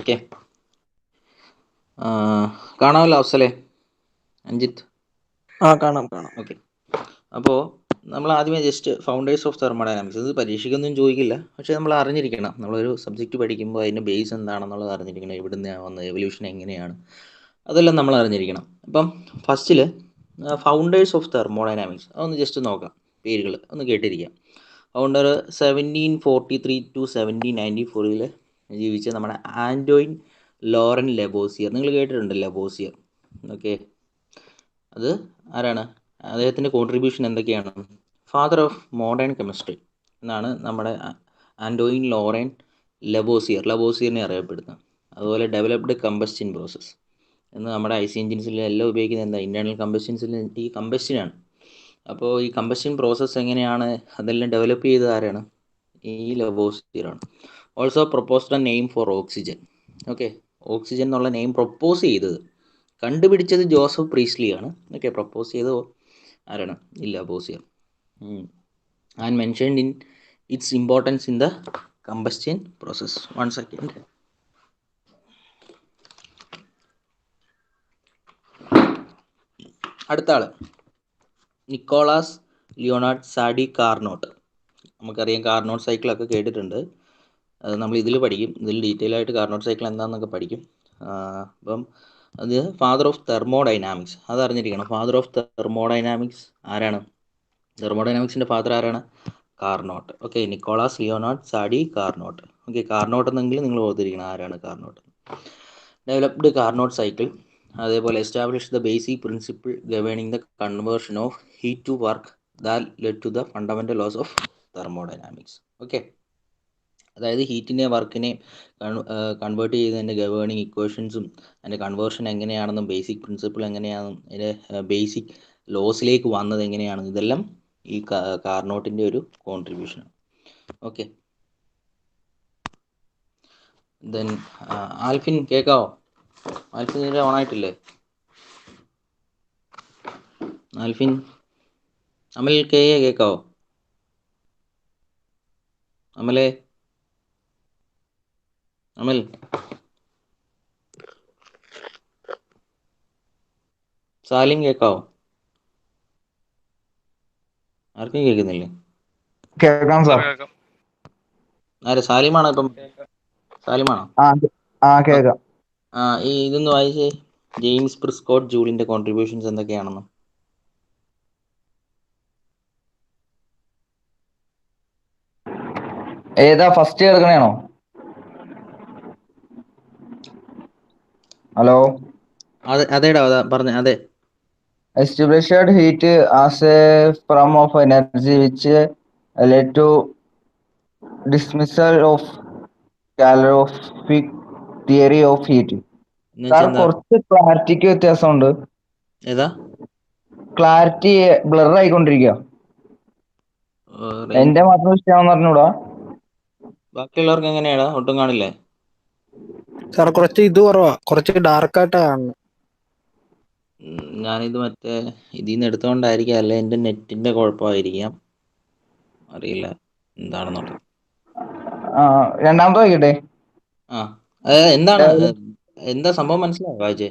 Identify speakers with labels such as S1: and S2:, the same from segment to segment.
S1: Okay, കാണാമല്ലോ അഫ്സലെ, അഞ്ജിത്ത്.
S2: കാണാം.
S1: Okay, അപ്പോൾ നമ്മൾ ആദ്യമേ ജസ്റ്റ് ഫൗണ്ടേഴ്സ് ഓഫ് തെർമോഡൈനാമിക്സ്, ഇത് പരീക്ഷയ്ക്കൊന്നും ചോദിക്കില്ല, പക്ഷേ നമ്മൾ അറിഞ്ഞിരിക്കണം. നമ്മളൊരു സബ്ജക്റ്റ് പഠിക്കുമ്പോൾ അതിൻ്റെ ബേസ് എന്താണെന്നുള്ളത് അറിഞ്ഞിരിക്കണം. എവിടുന്നാണ് വന്നത്, എവല്യൂഷൻ എങ്ങനെയാണ്, അതെല്ലാം നമ്മൾ അറിഞ്ഞിരിക്കണം. അപ്പം ഫസ്റ്റിൽ ഫൗണ്ടേഴ്സ് ഓഫ് തെർമോഡൈനാമിക്സ് അതൊന്ന് ജസ്റ്റ് നോക്കാം, പേരുകൾ ഒന്ന് കേട്ടിരിക്കാം. ഫൗണ്ടർ 1743 to 1794 ജീവിച്ച നമ്മുടെ ആൻറ്റോയിൻ ലോറൻ ലെബോസിയർ. നിങ്ങൾ കേട്ടിട്ടുണ്ട് ലെബോസിയർ? ഓക്കെ, അത് ആരാണ്? അദ്ദേഹത്തിൻ്റെ കോൺട്രിബ്യൂഷൻ എന്തൊക്കെയാണ്? ഫാദർ ഓഫ് മോഡേൺ കെമിസ്ട്രി എന്നാണ് നമ്മുടെ ആൻറ്റോയിൻ ലോറൻ ലെബോസിയറിനെ അറിയപ്പെടുന്നത്. അതുപോലെ ഡെവലപ്ഡ് കമ്പസ്റ്റൻ പ്രോസസ്സ് എന്ന് നമ്മുടെ ഐസി എഞ്ചിൻസിൽ എല്ലാം ഉപയോഗിക്കുന്നത് എന്താ? ഇൻറ്റേർണൽ കമ്പസ്റ്റൻസിൽ ഈ കമ്പസ്റ്റനാണ്. അപ്പോൾ ഈ കമ്പസ്റ്റൻ പ്രോസസ്സ് എങ്ങനെയാണ് അതെല്ലാം ഡെവലപ്പ് ചെയ്തത് ആരാണ്? ഈ ലെബോസിയറാണ്. Also proposed a name for oxygen. Okay, oxygen എന്നുള്ള നെയിം പ്രൊപ്പോസ് ചെയ്തത്, കണ്ടുപിടിച്ചത് ജോസഫ് പ്രീസ്ലി ആണ്. ഓക്കെ, പ്രൊപ്പോസ് ചെയ്തത് ആരാണ്? ഈ Lavoisier. And mentioned in its importance in the combustion process. 1 second. അടുത്ത ആള് നിക്കോളാസ് ലിയോണാർഡ് സാഡി കാർനോട്ട്. നമുക്കറിയാം, കാർനോട്ട് സൈക്കിളൊക്കെ കേട്ടിട്ടുണ്ട്. അത് നമ്മൾ ഇതിൽ പഠിക്കും, ഇതിൽ ഡീറ്റെയിൽ ആയിട്ട് കാർനോട്ട് സൈക്കിൾ എന്താണെന്നൊക്കെ പഠിക്കും. അപ്പം അത് ഫാദർ ഓഫ് തെർമോഡൈനാമിക്സ്, അത് അറിഞ്ഞിരിക്കണം. ഫാദർ ഓഫ് തെർമോഡൈനാമിക്സ് ആരാണ്? തെർമോഡൈനാമിക്സിൻ്റെ ഫാദർ ആരാണ്? Carnot. Okay, Nicolas Leonard Sadi Carnot. Okay, Carnot എന്നെങ്കിലും നിങ്ങൾ ഓർത്തിരിക്കണം ആരാണ് കാർനോട്ട്. Developed Carnot cycle. അതേപോലെ establish the basic principle governing the conversion of heat to work that led to the fundamental laws of thermodynamics. Okay, അതായത് ഹീറ്റിനെ വർക്കിനെ convert ചെയ്തതിൻ്റെ governing ഇക്വേഷൻസും അതിൻ്റെ കൺവേർഷൻ എങ്ങനെയാണെന്നും ബേസിക് പ്രിൻസിപ്പിൾ എങ്ങനെയാണെന്നും അതിൻ്റെ ബേസിക് ലോസിലേക്ക് വന്നത് എങ്ങനെയാണ്, ഇതെല്ലാം ഈ കാർനോട്ടിൻ്റെ ഒരു കോൺട്രിബ്യൂഷനാണ്. ഓക്കെ, ദെൻ ആൽഫിൻ കേൾക്കാവോ? ആൽഫിൻ ഇതിൽ ഓണായിട്ടില്ലേ? ആൽഫിൻ, അമൽ കെ എ കേൾക്കാവോ? അമൽ, സാലിം കേൾക്കാവോ? ആർക്കും കേൾക്കുന്നില്ലേ?
S3: കേൾക്കാം സാർ.
S1: ആരെ? സാലിമാണോ? ഇപ്പം സാലിമാണോ?
S3: കേൾക്കാം.
S1: ഈ ഇതൊന്ന് വായിച്ചേ, ജെയിംസ് പ്രിസ്കോട്ട് ജൂളിന്റെ കോൺട്രിബ്യൂഷൻസ് എന്തൊക്കെയാണെന്ന്.
S3: ഏതാ ഫസ്റ്റ് കേൾക്കണേണോ? ഹലോ,
S1: അതേടാ, അതാ പറഞ്ഞ. അതെ.
S3: established heat as a form of energy which led to dismissal of calorific theory of heat. Sir, കുറച്ച് ക്ലാരിറ്റിക്ക് വ്യത്യാസമുണ്ട്.
S1: ഏതാ?
S3: ക്ലാരിറ്റി ബ്ലർ ആയിക്കൊണ്ടിരിക്കുക. എന്റെ മാത്രം വിഷയമാണെന്ന് പറഞ്ഞൂടാ,
S1: ബാക്കിയുള്ളവർക്ക് എങ്ങനെയാടാ? ഒട്ടും കാണില്ലേ
S2: സാർ? കുറച്ച് ഇത് കുറവാ, കുറച്ച് ഡാർക്കായിട്ടാ കാണുന്നത്.
S1: ഞാനിത് മറ്റേ ഇതിൽ നിന്ന് എടുത്തോണ്ടായിരിക്കാം, അല്ലെ എൻ്റെ നെറ്റിന്റെ കുഴപ്പമായിരിക്കാം, അറിയില്ല എന്താണെന്നുള്ളത്.
S3: രണ്ടാമത്തെ വായിക്കട്ടെ.
S1: എന്താണ്, എന്താ സംഭവം മനസ്സിലായോ വായിച്ചേ?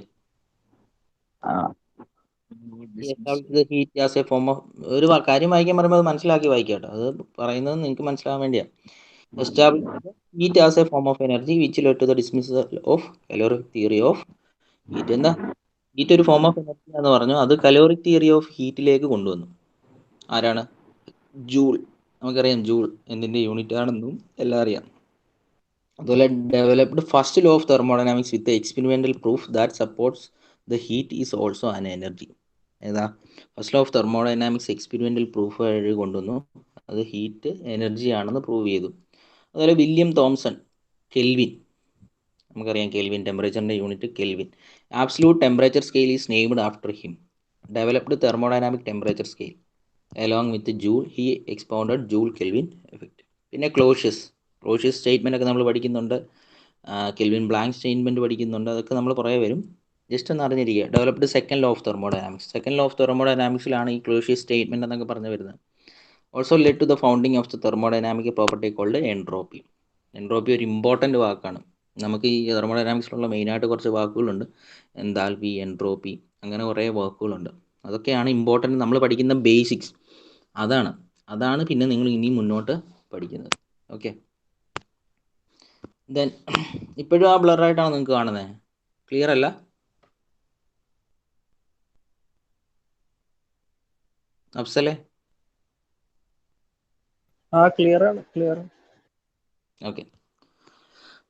S1: Heat as a form of, ഒരു കാര്യം വായിക്കാൻ പറയുമ്പോൾ അത് മനസ്സിലാക്കി വായിക്കാട്ടോ, അത് പറയുന്നത് നിങ്ങൾക്ക് മനസ്സിലാവാൻ വേണ്ടിയാണ്. Establish heat as a form of energy which led to the dismissal of caloric theory of heat. എന്താ ഹീറ്റ് ഒരു ഫോം ഓഫ് എനർജി എന്ന് പറഞ്ഞു, അത് കലോറിക് തിയറി ഓഫ് ഹീറ്റിലേക്ക് കൊണ്ടുവന്നു. ആരാണ്? ജൂൾ. നമുക്കറിയാം ജൂൾ എന്തിൻ്റെ യൂണിറ്റ് ആണെന്നും എല്ലാം അറിയാം. അതുപോലെ developed first law of thermodynamics with experimental proof that supports the heat is also an energy. ഏതാ? First law of thermodynamics experimental proof വഴി കൊണ്ടുവന്നു, അത് ഹീറ്റ് എനർജി ആണെന്ന് പ്രൂവ് ചെയ്തു. അതുപോലെ വില്യം തോംസൺ, കെൽവിൻ, നമുക്കറിയാം കെൽവിൻ, ടെമ്പറേച്ചറിൻ്റെ unit Kelvin. Absolute temperature scale is named after him. Developed thermodynamic temperature scale along with Joule. He expounded Joule Kelvin effect. പിന്നെ Clausius statement ഒക്കെ നമ്മൾ പഠിക്കുന്നുണ്ട്, കെൽവിൻ ബ്ലാങ്ക് സ്റ്റേറ്റ്മെൻറ്റ് പഠിക്കുന്നുണ്ട്, അതൊക്കെ നമ്മൾ പുറകെ വരും. ജസ്റ്റ് ഒന്ന് അറിഞ്ഞിരിക്കുക. Developed second law of thermodynamics. Second law of തെർമോഡൈനാമിക്സിലാണ് ഈ ക്ലോഷ്യസ് സ്റ്റേറ്റ്മെൻറ്റ് എന്നൊക്കെ പറഞ്ഞു വരുന്നത്. Also led to the founding of the thermodynamic property called entropy. Entropy ഒരു ഇമ്പോർട്ടൻ്റ് വാക്കാണ്. നമുക്ക് ഈ തെർമോഡൈനാമിക്സിലുള്ള മെയിനായിട്ട് കുറച്ച് വാക്കുകളുണ്ട്. എൻതാൽപ്പി, എൻട്രോപ്പി, അങ്ങനെ കുറേ വാക്കുകളുണ്ട്. അതൊക്കെയാണ് ഇമ്പോർട്ടൻറ്റ് നമ്മൾ പഠിക്കുന്ന ബേസിക്സ്. അതാണ് പിന്നെ നിങ്ങൾ ഇനി മുന്നോട്ട് പഠിക്കുന്നത്. ഓക്കെ, ദെൻ ഇപ്പോഴും ആ ബ്ലറായിട്ടാണ് നിങ്ങൾക്ക് കാണുന്നത്? ക്ലിയർ അല്ല? അഫ്സലെ?
S2: ക്ലിയർ ആണ്.
S1: ഓക്കെ,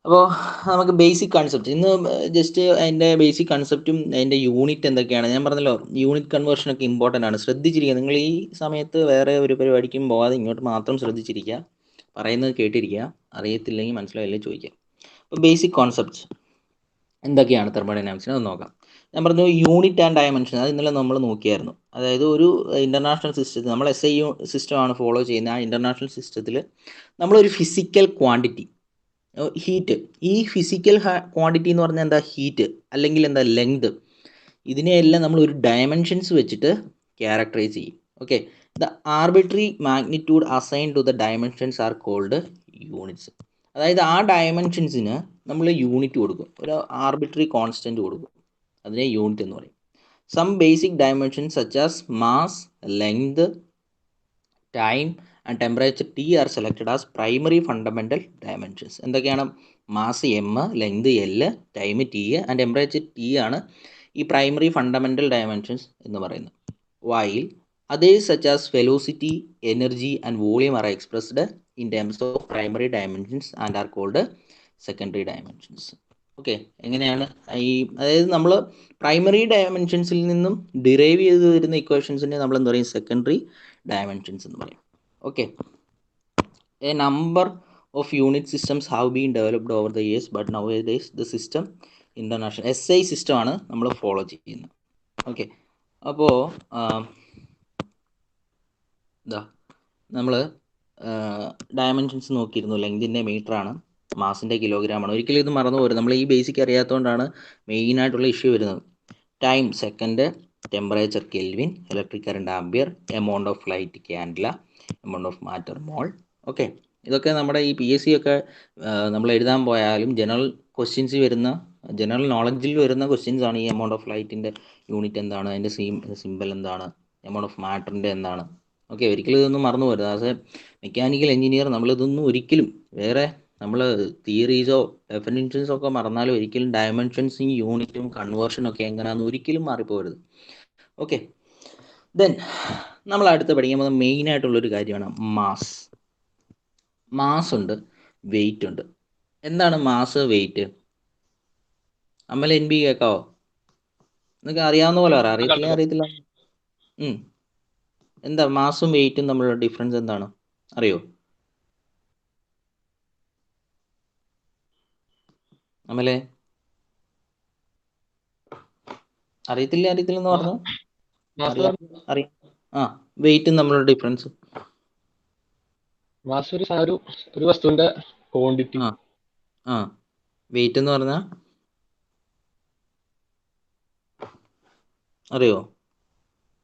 S1: അപ്പോൾ നമുക്ക് ബേസിക് കൺസെപ്റ്റ് ഇന്ന് ജസ്റ്റ് അതിൻ്റെ ബേസിക് കൺസെപ്റ്റും അതിൻ്റെ യൂണിറ്റ് എന്തൊക്കെയാണ് ഞാൻ പറഞ്ഞല്ലോ. യൂണിറ്റ് കൺവേർഷനൊക്കെ ഇമ്പോർട്ടൻ്റ് ആണ്, ശ്രദ്ധിച്ചിരിക്കുക. നിങ്ങൾ ഈ സമയത്ത് വേറെ ഒരു പരിപാടിക്കും പോകാതെ ഇങ്ങോട്ട് മാത്രം ശ്രദ്ധിച്ചിരിക്കുക, പറയുന്നത് കേട്ടിരിക്കുക. അറിയത്തില്ലെങ്കിൽ മനസ്സിലായില്ലെങ്കിൽ ചോദിക്കുക. അപ്പോൾ ബേസിക് കോൺസെപ്റ്റ്സ് എന്തൊക്കെയാണ് തെർമോഡൈനാമിക്സിന് അത് നോക്കാം. ഞാൻ പറഞ്ഞു യൂണിറ്റ് ആൻഡ് ഡയമെൻഷൻ, അത് ഇന്നലെ നമ്മൾ നോക്കിയായിരുന്നു. അതായത് ഒരു ഇൻ്റർനാഷണൽ സിസ്റ്റത്തിൽ നമ്മൾ SI സിസ്റ്റമാണ് ഫോളോ ചെയ്യുന്നത്. ആ ഇൻ്റർനാഷണൽ സിസ്റ്റത്തിൽ നമ്മളൊരു ഫിസിക്കൽ ക്വാണ്ടിറ്റി ഹീറ്റ്, ഈ ഫിസിക്കൽ ക്വാണ്ടിറ്റി എന്ന് പറഞ്ഞാൽ എന്താ? ഹീറ്റ് അല്ലെങ്കിൽ എന്താ? ലെങ്ത്. ഇതിനെയെല്ലാം നമ്മൾ ഒരു ഡയമെൻഷൻസ് വെച്ചിട്ട് ക്യാരക്ടറൈസ് ചെയ്യും. Okay, the arbitrary magnitude assign to the dimensions are called units. അതായത് ആ ഡയമെൻഷൻസിന് നമ്മൾ യൂണിറ്റ് കൊടുക്കും, ഒരു ആർബിട്രറി കോൺസ്റ്റൻറ്റ് കൊടുക്കും, അതിനെ യൂണിറ്റ് എന്ന് പറയും. Some basic dimensions such as mass, length, time and temperature T are selected as primary fundamental dimensions. എന്തൊക്കെയാണ്? Mass M, length L, time T and temperature T ആണ് ഈ പ്രൈമറി ഫണ്ടമെൻ്റൽ ഡയമെൻഷൻസ് എന്ന് പറയുന്നത്. While others such as velocity, energy and volume are expressed in terms of primary dimensions and are called secondary dimensions. Okay, എങ്ങനെയാണ് അതായത് നമ്മൾ primary ഡയമെൻഷൻസിൽ നിന്നും derive ചെയ്ത് വരുന്ന ഇക്വേഷൻസിനെ നമ്മൾ എന്താ പറയും? സെക്കൻഡറി ഡയമെൻഷൻസ് എന്ന് പറയും. Okay, A number of unit systems have been developed over the years but now days the system international SI സിസ്റ്റമാണ് നമ്മൾ ഫോളോ ചെയ്യുന്നത്. ഓക്കെ, അപ്പോൾ നമ്മൾ ഡയമെൻഷൻസ് നോക്കിയിരുന്നു. ലെങ്തിൻ്റെ മീറ്ററാണ്, മാസിൻ്റെ കിലോഗ്രാമാണ്. ഒരിക്കലും ഇത് മറന്നു പോരുത്, നമ്മൾ ഈ ബേസിക് അറിയാത്തതുകൊണ്ടാണ് മെയിനായിട്ടുള്ള ഇഷ്യൂ വരുന്നത്. Time second, temperature kelvin, electric current ampere, amount of light candela, amount of matter mole. Okay, ഇതൊക്കെ നമ്മുടെ ഈ PSC ഒക്കെ നമ്മൾ എഴുതാൻ പോയാലും ജനറൽ നോളജിൽ വരുന്ന ക്വസ്റ്റ്യൻസ് ആണ്. ഈ എമൗണ്ട് ഓഫ് ലൈറ്റിൻ്റെ യൂണിറ്റ് എന്താണ്, അതിൻ്റെ സിമ്പൽ എന്താണ്, എമൗണ്ട് ഓഫ് മാറ്ററിൻ്റെ എന്താണ്. ഓക്കെ, ഒരിക്കലും ഇതൊന്നും മറന്നു പോരുത്. ആസ് എ മെക്കാനിക്കൽ എഞ്ചിനീയർ നമ്മളിതൊന്നും ഒരിക്കലും വേറെ നമ്മൾ തിയറീസോ ഡെഫിനിഷൻസോ ഒക്കെ മറന്നാലും ഒരിക്കലും ഡയമെൻഷൻസും യൂണിറ്റും കൺവേർഷനും ഒക്കെ എങ്ങനെയാണെന്ന് ഒരിക്കലും മാറിപ്പോകരുത്. ഓക്കെ, ദെൻ നമ്മൾ അടുത്ത് പഠിക്കാൻ പോകുന്ന മെയിനായിട്ടുള്ളൊരു കാര്യമാണ് മാസ് ഉണ്ട്, വെയിറ്റ് ഉണ്ട്. എന്താണ് മാസ്, വെയിറ്റ്? അമ്മൽ NB കേൾക്കാവോ? നിങ്ങൾക്ക് അറിയാവുന്ന പോലെ അറിയത്തില്ല. എന്താ മാസും വെയിറ്റും തമ്മിലുള്ള ഡിഫറൻസ് എന്താണ് അറിയോ? അമലേ, അറിയത്തില്ലെന്ന് പറഞ്ഞു. വെയിറ്റും തമ്മിലുള്ള ഡിഫറൻസ്?
S4: മാസ് ഒരു വസ്തുവിന്റെ ക്വാണ്ടിറ്റി.
S1: വെയിറ്റ് എന്ന് പറഞ്ഞാൽ അറിയോ?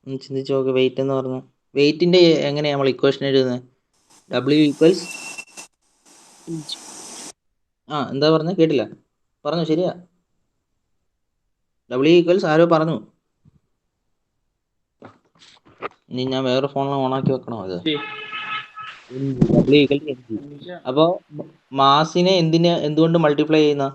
S1: ചിന്തിച്ച് നോക്ക്. വെയിറ്റ് എന്ന് പറഞ്ഞാൽ വെയിറ്റിന്റെ എങ്ങനെയാ നമ്മൾ ഇക്വേഷൻ എഴുതുന്നത്? W ഈക്വൽസ് എന്താ പറഞ്ഞ? കേട്ടില്ല. പറഞ്ഞു ശരിയാ. W ഈക്വൽസ് ആരോ പറഞ്ഞു. ഇനി ഞാൻ വേറെ ഫോണിൽ ഓണാക്കി വെക്കണോ അത്? W equal mg. അപ്പോ മാസിനെ എന്തുകൊണ്ട് മൾട്ടിപ്ലൈ ചെയ്യുന്ന?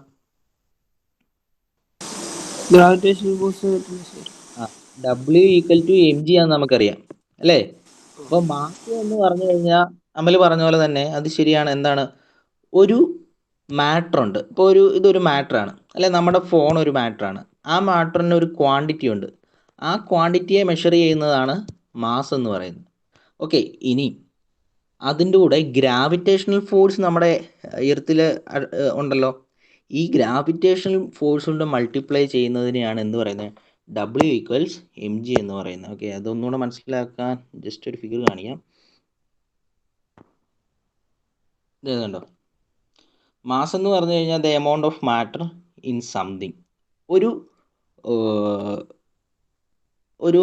S1: W ഈക്വൽ ടു mg ആണെന്ന് നമുക്കറിയാം അല്ലേ? അപ്പൊ മാസ് എന്ന് പറഞ്ഞു കഴിഞ്ഞാൽ അമൽ പറഞ്ഞ പോലെ തന്നെ അത് ശരിയാണ്. എന്താണ്? ഒരു മാറ്റർ ഉണ്ട്. ഇപ്പോൾ ഇതൊരു മാറ്ററാണ് അല്ലെ? നമ്മുടെ ഫോൺ ഒരു മാറ്ററാണ്. ആ മാറ്ററിന് ഒരു ക്വാണ്ടിറ്റി ഉണ്ട്. ആ ക്വാണ്ടിറ്റിയെ മെഷർ ചെയ്യുന്നതാണ് മാസ് എന്ന് പറയുന്നത്. ഓക്കെ, ഇനി അതിൻ്റെ കൂടെ ഗ്രാവിറ്റേഷണൽ ഫോഴ്സ് നമ്മുടെ എർത്തിൽ ഉണ്ടല്ലോ. ഈ ഗ്രാവിറ്റേഷണൽ ഫോഴ്സ് കൊണ്ട് മൾട്ടിപ്ലൈ ചെയ്യുന്നതിനെയാണ് എന്ത് പറയുന്നത്? W ഈക്വൽസ് mg എന്ന് പറയുന്നത്. ഓക്കെ, അതൊന്നുകൂടെ മനസ്സിലാക്കാൻ ജസ്റ്റ് ഒരു ഫിഗർ കാണിക്കാം. ഇതുണ്ടോ? മാസ് എന്ന് പറഞ്ഞു കഴിഞ്ഞാൽ the amount of matter in something. ഒരു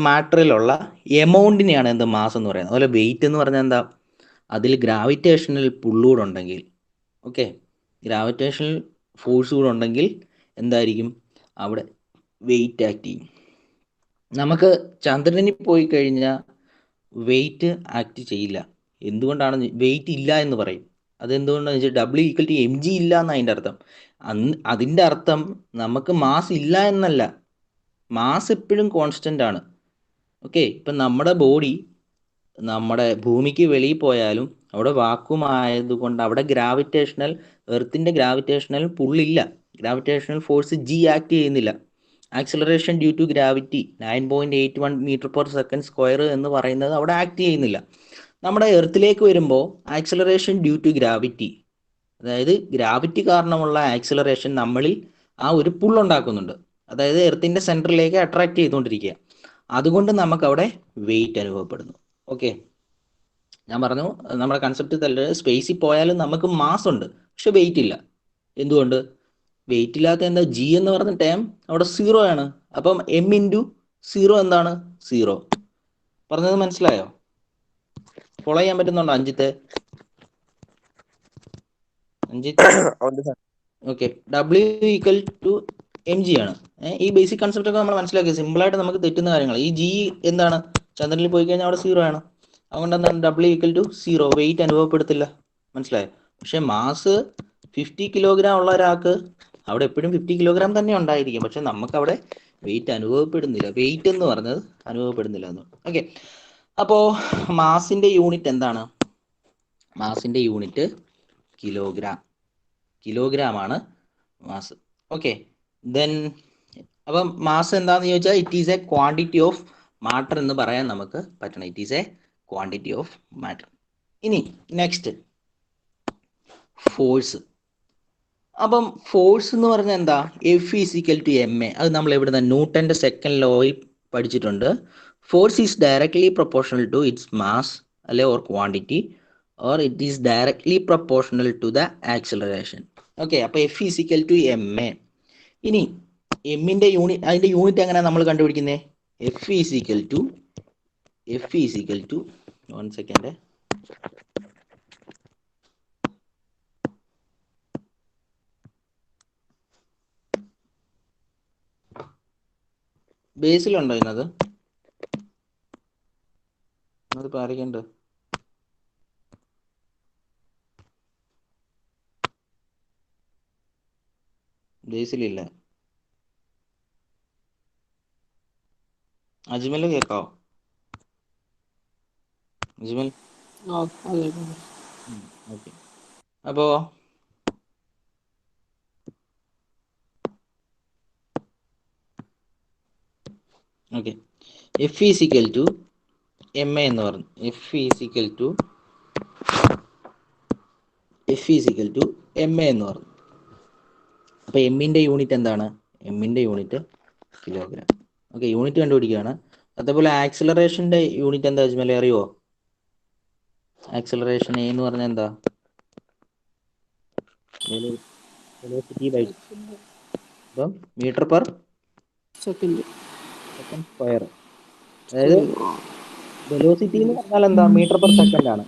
S1: മാറ്ററിലുള്ള എമൗണ്ടിനെയാണ് എന്ത് മാസ് എന്ന് പറയുന്നത്. അതുപോലെ വെയിറ്റ് എന്ന് പറഞ്ഞാൽ എന്താ? അതിൽ ഗ്രാവിറ്റേഷണൽ പുള്ളൂടെ ഉണ്ടെങ്കിൽ, ഓക്കെ, ഗ്രാവിറ്റേഷണൽ ഫോഴ്സ് കൂടെ ഉണ്ടെങ്കിൽ എന്തായിരിക്കും അവിടെ വെയിറ്റ് ആക്ട് ചെയ്യും. നമുക്ക് ചന്ദ്രനിൽ പോയി കഴിഞ്ഞാൽ വെയിറ്റ് ആക്ട് ചെയ്യില്ല. എന്തുകൊണ്ടാണ്? വെയിറ്റ് ഇല്ല എന്ന് പറയും. അതെന്തുകൊണ്ടാണെന്ന് വെച്ചാൽ W=mg ഇല്ല എന്ന് അതിൻ്റെ അർത്ഥം. അതിൻ്റെ അർത്ഥം നമുക്ക് മാസ് ഇല്ല എന്നല്ല, മാസ് എപ്പോഴും കോൺസ്റ്റൻ്റ് ആണ്. ഓക്കെ, ഇപ്പം നമ്മുടെ ബോഡി നമ്മുടെ ഭൂമിക്ക് വെളിയിൽ പോയാലും അവിടെ വാക്വം ആയതുകൊണ്ട് അവിടെ എർത്തിൻ്റെ ഗ്രാവിറ്റേഷണൽ പുള്ളില്ല, ഗ്രാവിറ്റേഷണൽ ഫോഴ്സ് G ആക്ട് ചെയ്യുന്നില്ല. Acceleration due to gravity 9.81 m/s² എന്ന് പറയുന്നത് അവിടെ ആക്ട് ചെയ്യുന്നില്ല. നമ്മുടെ എർത്തിലേക്ക് വരുമ്പോൾ ആക്സിലറേഷൻ ഡ്യൂ ടു ഗ്രാവിറ്റി, അതായത് ഗ്രാവിറ്റി കാരണമുള്ള ആക്സിലറേഷൻ നമ്മളിൽ ആ ഒരു പുള്ളുണ്ടാക്കുന്നുണ്ട്, അതായത് എർത്തിൻ്റെ സെൻറ്ററിലേക്ക് അട്രാക്ട് ചെയ്തുകൊണ്ടിരിക്കുക. അതുകൊണ്ട് നമുക്കവിടെ വെയിറ്റ് അനുഭവപ്പെടുന്നു. ഓക്കെ, ഞാൻ പറഞ്ഞു നമ്മുടെ കൺസെപ്റ്റ് തന്നെ സ്പേസിൽ പോയാലും നമുക്ക് മാസ് ഉണ്ട്, പക്ഷെ വെയിറ്റ് ഇല്ല. എന്തുകൊണ്ട്? വെയിറ്റ് ഇല്ലാത്ത എന്താ? G എന്ന് പറഞ്ഞ ടേം അവിടെ 0 ആണ്. അപ്പം m×0 എന്താണ്? 0. പറഞ്ഞത് മനസ്സിലായോ? ഫോളോ ചെയ്യാൻ പറ്റുന്നുണ്ടോ അഞ്ജിത്ത്? ഓക്കെ, W=mg ആണ്. ഈ ബേസിക് കൺസെപ്റ്റ് ഒക്കെ നമ്മൾ മനസ്സിലാക്കി. സിമ്പിളായിട്ട് നമുക്ക് തെറ്റുന്ന കാര്യങ്ങൾ. ഈ G എന്താണ്? ചന്ദ്രനിൽ പോയി കഴിഞ്ഞാൽ അവിടെ 0 ആണ്. അതുകൊണ്ട് എന്താണ്? W=0, wait അനുഭവപ്പെടുത്തില്ല. മനസ്സിലായോ? പക്ഷെ മാസ് 50 കിലോഗ്രാം ഉള്ള ഒരാൾക്ക് അവിടെ എപ്പോഴും 50 കിലോഗ്രാം തന്നെ ഉണ്ടായിരിക്കും, പക്ഷെ നമുക്കവിടെ വെയിറ്റ് അനുഭവപ്പെടുന്നില്ല. വെയിറ്റ് എന്ന് പറഞ്ഞത് അനുഭവപ്പെടുന്നില്ല എന്ന്. ഓക്കെ, അപ്പോൾ മാസിൻ്റെ യൂണിറ്റ് എന്താണ്? മാസിൻ്റെ യൂണിറ്റ് കിലോഗ്രാം ആണ് മാസ്. ഓക്കെ, ദെൻ അപ്പം മാസ് എന്താണെന്ന് ചോദിച്ചാൽ it is A quantity of matter എന്ന് പറയാൻ നമുക്ക് പറ്റണം. It is A quantity of matter. ഇനി നെക്സ്റ്റ് ഫോഴ്സ്. അപ്പം ഫോഴ്സ് എന്ന് പറഞ്ഞാൽ എന്താ? F=ma. അത് നമ്മൾ എവിടുന്ന? ന്യൂട്ടൻ്റെ സെക്കൻഡ് ലോയിൽ പഠിച്ചിട്ടുണ്ട്. Force is directly proportional to its mass അല്ലെ or quantity, or it is directly proportional to the acceleration. Okay, അപ്പോൾ F=ma. ഇനി എമ്മിൻ്റെ യൂണിറ്റ്, അതിൻ്റെ യൂണിറ്റ് എങ്ങനെയാണ് നമ്മൾ കണ്ടുപിടിക്കുന്നത്? F= 1 സെക്കൻഡ്, ബേസിലുണ്ടോ ഇതിനത്? അത് പാലിക്കണ്ട്. ബേസിലില്ല. അജ്മൽ കേൾക്കാവോ? അജ്മൽ, ഓക്കെ. അപ്പോൾ ഓക്കെ, F=ma എന്ന് പറഞ്ഞു. F=ma എന്ന് പറഞ്ഞു. അപ്പോൾ എമ്മിൻ്റെ യൂണിറ്റ് എന്താണ്? എമ്മിൻ്റെ യൂണിറ്റ് കിലോഗ്രാം. ഓക്കെ, യൂണിറ്റ് കണ്ടുപിടിക്കുകയാണ്. അതേപോലെ ആക്സിലറേഷൻ്റെ യൂണിറ്റ് എന്താ അജ്മലെ അറിയുമോ? ആക്സിലറേഷൻ A എന്ന് പറഞ്ഞാൽ എന്താ? വെലോസിറ്റി ബൈ അപ്പം m/s². അതായത് വെലോസിറ്റി എന്ന് പറഞ്ഞാൽ എന്താ? m/s ആണ്.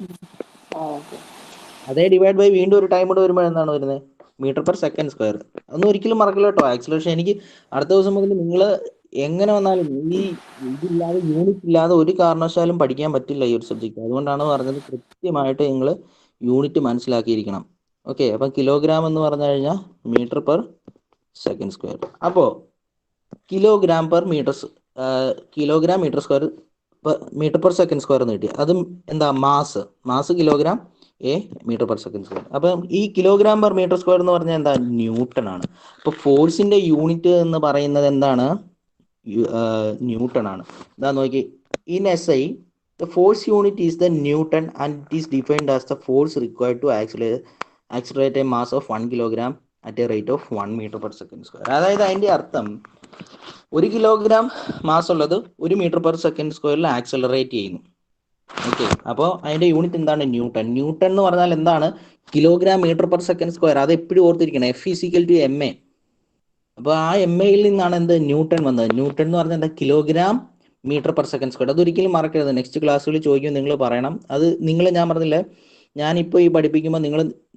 S1: അതേ ഡിവൈഡ് ബൈ വീണ്ടും ഒരു ടൈം കൂടെ വരുമ്പോൾ എന്താണ് വരുന്നത്? m/s². അതൊന്നും ഒരിക്കലും മറക്കില്ല കേട്ടോ. ആക്സിലറേഷൻ എനിക്ക് അടുത്ത ദിവസം മുതൽ നിങ്ങൾ എങ്ങനെ വന്നാലും ഈ ഇതില്ലാതെ, യൂണിറ്റ് ഇല്ലാതെ ഒരു കാരണവശാലും പഠിക്കാൻ പറ്റില്ല ഈ ഒരു സബ്ജക്റ്റ്. അതുകൊണ്ടാണ് പറഞ്ഞത് കൃത്യമായിട്ട് നിങ്ങൾ യൂണിറ്റ് മനസ്സിലാക്കിയിരിക്കണം. ഓക്കെ, അപ്പം കിലോഗ്രാം എന്ന് പറഞ്ഞു കഴിഞ്ഞാൽ m/s². അപ്പോൾ കിലോഗ്രാം m/s² എന്ന് കിട്ടി. അതും എന്താ? Mass kilogram m/s². അപ്പം ഈ കിലോഗ്രാം m/s² എന്ന് പറഞ്ഞാൽ എന്താ? ന്യൂട്ടൺ ആണ്. അപ്പോൾ ഫോഴ്സിന്റെ യൂണിറ്റ് എന്ന് പറയുന്നത് എന്താണ്? ന്യൂട്ടൺ ആണ്. എന്താ നോക്കി, in SI the force unit is the Newton and it is defined as the force required to accelerate a mass of 1 kilogram at a rate of 1 m/s². അതായത് അതിൻ്റെ അർത്ഥം 1 കിലോഗ്രാം മാസ് ഉള്ളത് 1 m/s² ആക്സലറേറ്റ് ചെയ്യുന്നു. Okay, അപ്പോൾ അതിൻ്റെ unit എന്താണ്? Newton എന്ന് പറഞ്ഞാൽ എന്താണ്? Kilogram m/s². അത് എപ്പോഴും ഓർത്തിരിക്കണം. F=ma. അപ്പോൾ ആ MAയിൽ നിന്നാണ് എന്ത്? ന്യൂട്ടൺ വന്നത്. ന്യൂട്ടൺ എന്ന് പറഞ്ഞാൽ എന്താ? Kilogram m/s². അതൊരിക്കലും മറക്കരുത്. നെക്സ്റ്റ് ക്ലാസ്സുകളിൽ ചോദിക്കും, നിങ്ങൾ പറയണം. അത് ഞാൻ പറഞ്ഞില്ലേ, ഞാനിപ്പോൾ ഈ പഠിപ്പിക്കുമ്പോൾ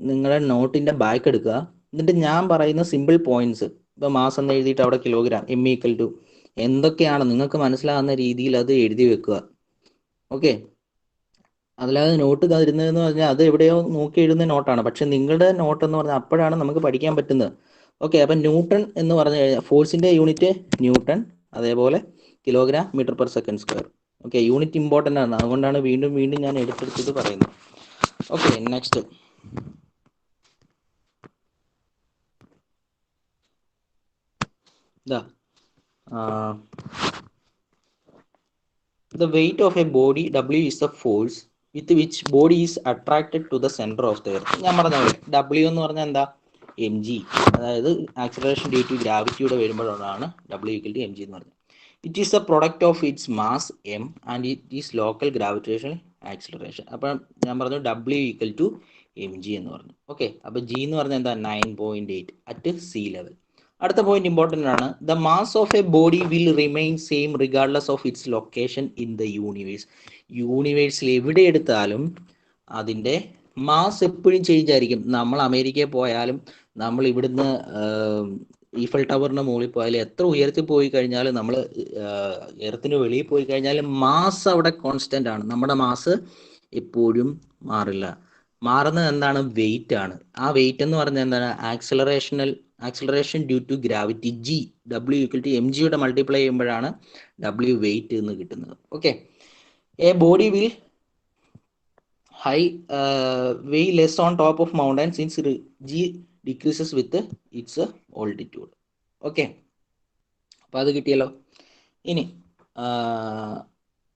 S1: നിങ്ങളുടെ നോട്ടിൻ്റെ ബാക്ക് എടുക്കുക, എന്നിട്ട് ഞാൻ പറയുന്ന സിമ്പിൾ പോയിന്റ്സ്, ഇപ്പോൾ മാസ് എന്ന് എഴുതിയിട്ട് അവിടെ കിലോഗ്രാം, എം ഈക്വൽ ടു എന്തൊക്കെയാണ് നിങ്ങൾക്ക് മനസ്സിലാകുന്ന രീതിയിൽ അത് എഴുതി വെക്കുക. ഓക്കെ, അല്ലാതെ നോട്ട് തരുന്നതെന്ന് പറഞ്ഞാൽ അത് എവിടെയോ നോക്കി എഴുതുന്ന നോട്ടാണ്, പക്ഷെ നിങ്ങളുടെ നോട്ട് എന്ന് പറഞ്ഞാൽ അപ്പോഴാണ് നമുക്ക് പഠിക്കാൻ പറ്റുന്നത്. ഓക്കെ, അപ്പം ന്യൂട്ടൺ എന്ന് പറഞ്ഞു കഴിഞ്ഞാൽ ഫോഴ്സിൻ്റെ യൂണിറ്റ് ന്യൂട്ടൺ, അതേപോലെ kilogram metre per second square. Okay, unit important ആണ്, അതുകൊണ്ടാണ് വീണ്ടും വീണ്ടും ഞാൻ എടുത്തെടുത്തിട്ട് പറയുന്നത്. ഓക്കെ, നെക്സ്റ്റ് ഇതാ, the weight of a body W is the force with which body is attracted to the center of the earth. ഞാൻ പറഞ്ഞ പോലെ W എന്ന് പറഞ്ഞാൽ എന്താ, എം ജി, അതായത് ആക്സിലറേഷൻ ഡ്യൂ ടു ഗ്രാവിറ്റിയുടെ വരുമ്പോഴാണ് W equal to mg എന്ന് പറഞ്ഞത്. It is A product of its mass m and it is local gravitation acceleration. അപ്പം ഞാൻ പറഞ്ഞു W equal to mg എന്ന് പറഞ്ഞു. ഓക്കെ, അപ്പോൾ G എന്ന് പറഞ്ഞാൽ എന്താ, 9.8 അറ്റ് സീ ലെവൽ. അടുത്ത പോയിന്റ് ഇമ്പോർട്ടൻ്റ് ആണ്. The mass of a body will remain same regardless of its location in the universe. യൂണിവേഴ്സിൽ എവിടെ എടുത്താലും അതിൻ്റെ മാസ് എപ്പോഴും ചേഞ്ച് ആയിരിക്കും. നമ്മൾ അമേരിക്കയിൽ പോയാലും, നമ്മൾ ഇവിടുന്ന് ഈഫൽ ടവറിൻ്റെ മുകളിൽ പോയാലും, എത്ര ഉയരത്തിൽ പോയി കഴിഞ്ഞാലും, നമ്മൾ എർത്തിന് വെളിയിൽ പോയി കഴിഞ്ഞാലും മാസ് അവിടെ കോൺസ്റ്റൻ്റ് ആണ്. നമ്മുടെ മാസ് എപ്പോഴും മാറില്ല. മാറുന്നത് എന്താണ്, വെയിറ്റ് ആണ്. ആ വെയിറ്റ് എന്ന് പറഞ്ഞാൽ എന്താണ്, acceleration due to gravity g, W equal to m ജിയുടെ മൾട്ടിപ്ലൈ ചെയ്യുമ്പോഴാണ് W വെയിറ്റ് എന്ന് കിട്ടുന്നത്. Okay, a body will high weigh less on top of mountain since g decreases with its altitude. Okay, അപ്പോൾ അത് കിട്ടിയല്ലോ. ഇനി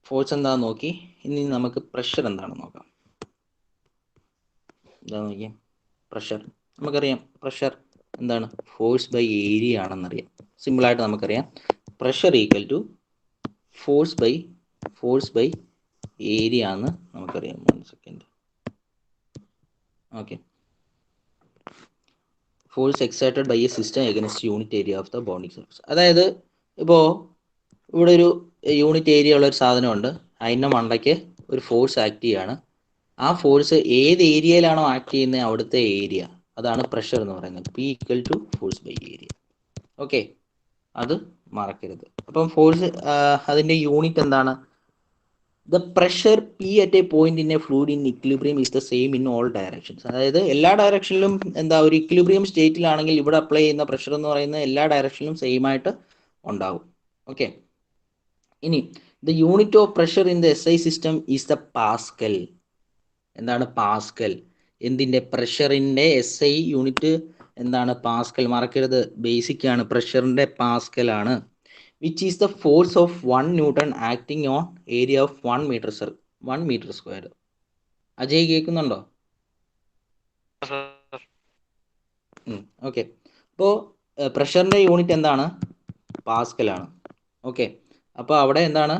S1: ഫോഴ്സ് എന്താണെന്ന് നോക്കി, ഇനി നമുക്ക് പ്രഷർ എന്താണെന്ന് നോക്കാം. എന്താ നോക്കിയാൽ പ്രഷർ, നമുക്കറിയാം പ്രഷർ എന്താണ്, ഫോഴ്സ് ബൈ ഏരിയ ആണെന്നറിയാം. സിമ്പിളായിട്ട് നമുക്കറിയാം pressure equal to force by area എന്ന് നമുക്കറിയാം. 1 second. Okay, force excited by a system against unit area of the bounding surface. അതായത് ഇപ്പോൾ ഇവിടെ ഒരു യൂണിറ്റ് ഏരിയ ഉള്ള ഒരു സാധനമുണ്ട്, അതിൻ്റെ മണ്ടയ്ക്ക് ഒരു ഫോഴ്സ് ആക്ട് ചെയ്യുകയാണ്. ആ ഫോഴ്സ് ഏത് ഏരിയയിലാണോ ആക്ട് ചെയ്യുന്നത് അവിടുത്തെ ഏരിയ, അതാണ് പ്രഷർ എന്ന് പറയുന്നത്. P equal to force by area. Okay, അത് മറക്കരുത്. അപ്പം ഫോഴ്സ് അതിൻ്റെ യൂണിറ്റ് എന്താണ്, the pressure P at a point in a fluid in equilibrium is the same in all directions. അതായത് എല്ലാ ഡയറക്ഷനിലും എന്താ, ഒരു ഇക്വിലിബ്രിയം സ്റ്റേറ്റിലാണെങ്കിൽ ഇവിടെ അപ്ലൈ ചെയ്യുന്ന പ്രഷർ എന്ന് പറയുന്നത് എല്ലാ ഡയറക്ഷനിലും സെയിം ആയിട്ട് ഉണ്ടാവും. ഓക്കെ, ഇനി the unit of pressure in the SI system is the pascal. എന്താണ് പാസ്കൽ, എന്തിൻ്റെ, പ്രഷറിൻ്റെ SI യൂണിറ്റ് എന്താണ്, പാസ്കൽ. മറക്കരുത്, ബേസിക് ആണ്, പ്രഷറിൻ്റെ പാസ്കൽ ആണ്. Which is the force of 1 newton acting on area of 1 metre square. Ajay കേൾക്കുന്നുണ്ടോ? ഓക്കെ, അപ്പോൾ പ്രഷറിൻ്റെ യൂണിറ്റ് എന്താണ്, പാസ്കൽ ആണ്. ഓക്കെ, അപ്പോൾ അവിടെ എന്താണ്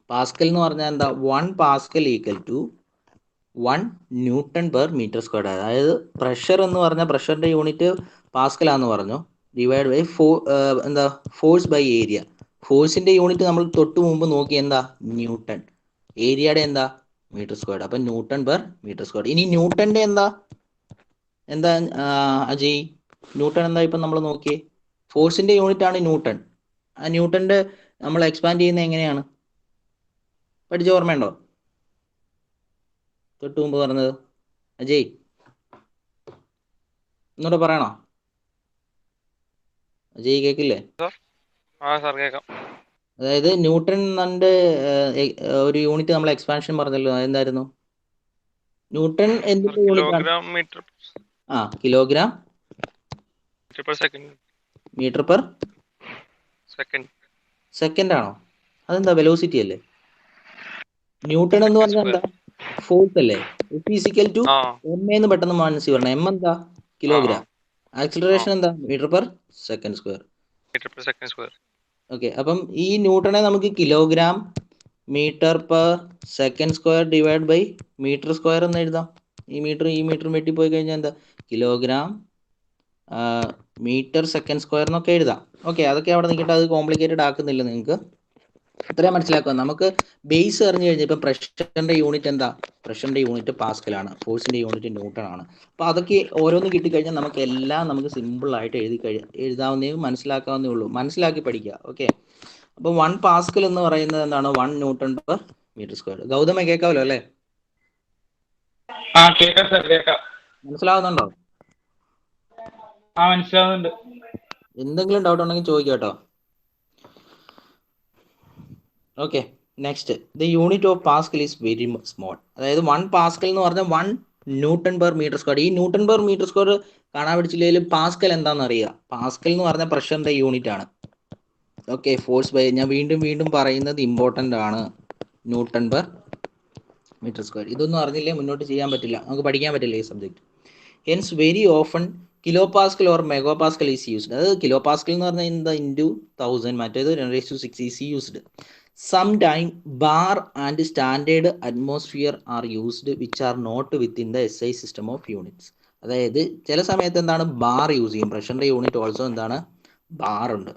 S1: പാസ്കൽ എന്ന് പറഞ്ഞാൽ എന്താ, 1 pascal equal to 1 newton per metre square. അതായത് പ്രഷർ എന്ന് പറഞ്ഞാൽ പ്രഷറിൻ്റെ യൂണിറ്റ് പാസ്കലാന്ന് പറഞ്ഞു, ഡിവൈഡ് ബൈ എന്താ, ഫോഴ്സ് ബൈ ഏരിയ. ഫോഴ്സിൻ്റെ യൂണിറ്റ് നമ്മൾ തൊട്ട് മുമ്പ് നോക്കി എന്താ, ന്യൂട്ടൺ. ഏരിയയുടെ എന്താ, മീറ്റർ സ്ക്വയർ. അപ്പം ന്യൂട്ടൺ പെർ മീറ്റർ സ്ക്വയർ. ഇനി ന്യൂട്ടൻ്റെ എന്താ അജയ്, ന്യൂട്ടൺ എന്താ ഇപ്പം നമ്മൾ നോക്കിയേ, ഫോഴ്സിൻ്റെ യൂണിറ്റ് ആണ് ന്യൂട്ടൺ. ആ ന്യൂട്ടൻ്റെ നമ്മൾ എക്സ്പാൻഡ് ചെയ്യുന്നത് എങ്ങനെയാണ്, പഠിച്ച ഓർമ്മയുണ്ടോ, തൊട്ട് മുമ്പ് പറഞ്ഞത്? അജയ് ഒന്നുകൂടെ പറയണോ? അജയ് കേക്കില്ലേ? അതായത് ന്യൂട്ടൺ എന്നെ ഒരു യൂണിറ്റ് നമ്മൾ എക്സ്പാൻഷൻ പറഞ്ഞല്ലോ, അതെന്തായിരുന്നു? ന്യൂട്ടൺ എന്തിന്റെ unit? Kilogram metre per second ആണോ? അതെന്താ, വെലോസിറ്റി അല്ലേ? ന്യൂട്ടൺ എന്ന് പറഞ്ഞാൽ എന്താ, ഫോഴ്സ് അല്ലേ? ഫിസിക്കൽ ടു എം എന്ന് പെട്ടെന്ന് മനസ്സിൽ വരണം. എം എന്താ, കിലോഗ്രാം. ആക്സിലറേഷൻ എന്താ, metre per second square. Okay, അപ്പം ഈ ന്യൂട്ടണെ നമുക്ക് kilogram metre per second square divide by metre square എന്ന് എഴുതാം. ഈ മീറ്റർ വെട്ടിപ്പോയി കഴിഞ്ഞാൽ എന്താ, കിലോഗ്രാം മീറ്റർ സെക്കൻഡ് സ്ക്വയർ എന്നൊക്കെ എഴുതാം. ഓക്കെ, അതൊക്കെ അവിടെ നിൽക്കട്ടെ, അത് കോംപ്ലിക്കേറ്റഡ് ആക്കുന്നില്ല, നിങ്ങൾക്ക് ഇത്രയും മനസ്സിലാക്കുക. നമുക്ക് ബേസ് അറിഞ്ഞു കഴിഞ്ഞാൽ ഇപ്പം പ്രഷറിൻ്റെ യൂണിറ്റ് എന്താ, പ്രഷറിൻ്റെ യൂണിറ്റ് പാസ്കലാണ്, ഫോഴ്സിൻ്റെ യൂണിറ്റ് ന്യൂട്ടൺ ആണ്. അപ്പോൾ അതൊക്കെ ഓരോന്ന് കിട്ടിക്കഴിഞ്ഞാൽ നമുക്ക് എല്ലാം നമുക്ക് സിമ്പിളായിട്ട് എഴുതാവുന്നേ മനസ്സിലാക്കാവുന്നേ ഉള്ളൂ. മനസ്സിലാക്കി പഠിക്കുക. ഓക്കെ, അപ്പോൾ 1 പാസ്കൽ എന്ന് പറയുന്നത് എന്താണ്? 1 ന്യൂട്ടൺ പെർ മീറ്റർ സ്ക്വയർ. ഗൗതമ കേൾക്കാമല്ലോ അല്ലേ?
S5: കേൾക്കാം സാർ, കേൾക്കാം.
S1: മനസ്സിലാവുന്നുണ്ടോ?
S5: മനസ്സിലാവുന്നുണ്ട്.
S1: എന്തെങ്കിലും ഡൗട്ട് ഉണ്ടെങ്കിൽ ചോദിക്കാം കേട്ടോ. Okay, next, the unit of Pascal is very small. അതായത് 1 പാസ്കൽ എന്ന് പറഞ്ഞാൽ 1 ന്യൂട്ടൺ പെർ മീറ്റർ സ്ക്വയർ. ഈ ന്യൂട്ടൺ പെർ മീറ്റർ സ്ക്വയർ കാണാൻ പഠിച്ചില്ലെങ്കിലും പാസ്കൽ എന്താണെന്ന് അറിയുക. പാസ്കൽ എന്ന് പറഞ്ഞാൽ പ്രഷറിൻ്റെ യൂണിറ്റ് ആണ്. ഓക്കെ, ഫോഴ്സ് ബൈ, ഞാൻ വീണ്ടും പറയുന്നത് ഇമ്പോർട്ടൻ്റ് ആണ്, ന്യൂട്ടൺ പെർ മീറ്റർ സ്ക്വയർ. ഇതൊന്നും അറിഞ്ഞില്ലേ മുന്നോട്ട് ചെയ്യാൻ പറ്റില്ല, നമുക്ക് പഠിക്കാൻ പറ്റില്ല ഈ subject. Hence very often kilo pascal or mega pascal is used. അതായത് കിലോ പാസ്കൽ എന്ന് പറഞ്ഞാൽ എന്താ? ഇൻറ്റു 1000, മറ്റേത് 10⁶ is used. Some time bar and standard atmosphere are used which are not within the SI system of units. അതായത് ചില സമയത്ത് എന്താണ്? Bar use ചെയ്യും. പ്രഷറിൻ്റെ യൂണിറ്റ് ഓൾസോ എന്താണ്? ബാർ ഉണ്ട്.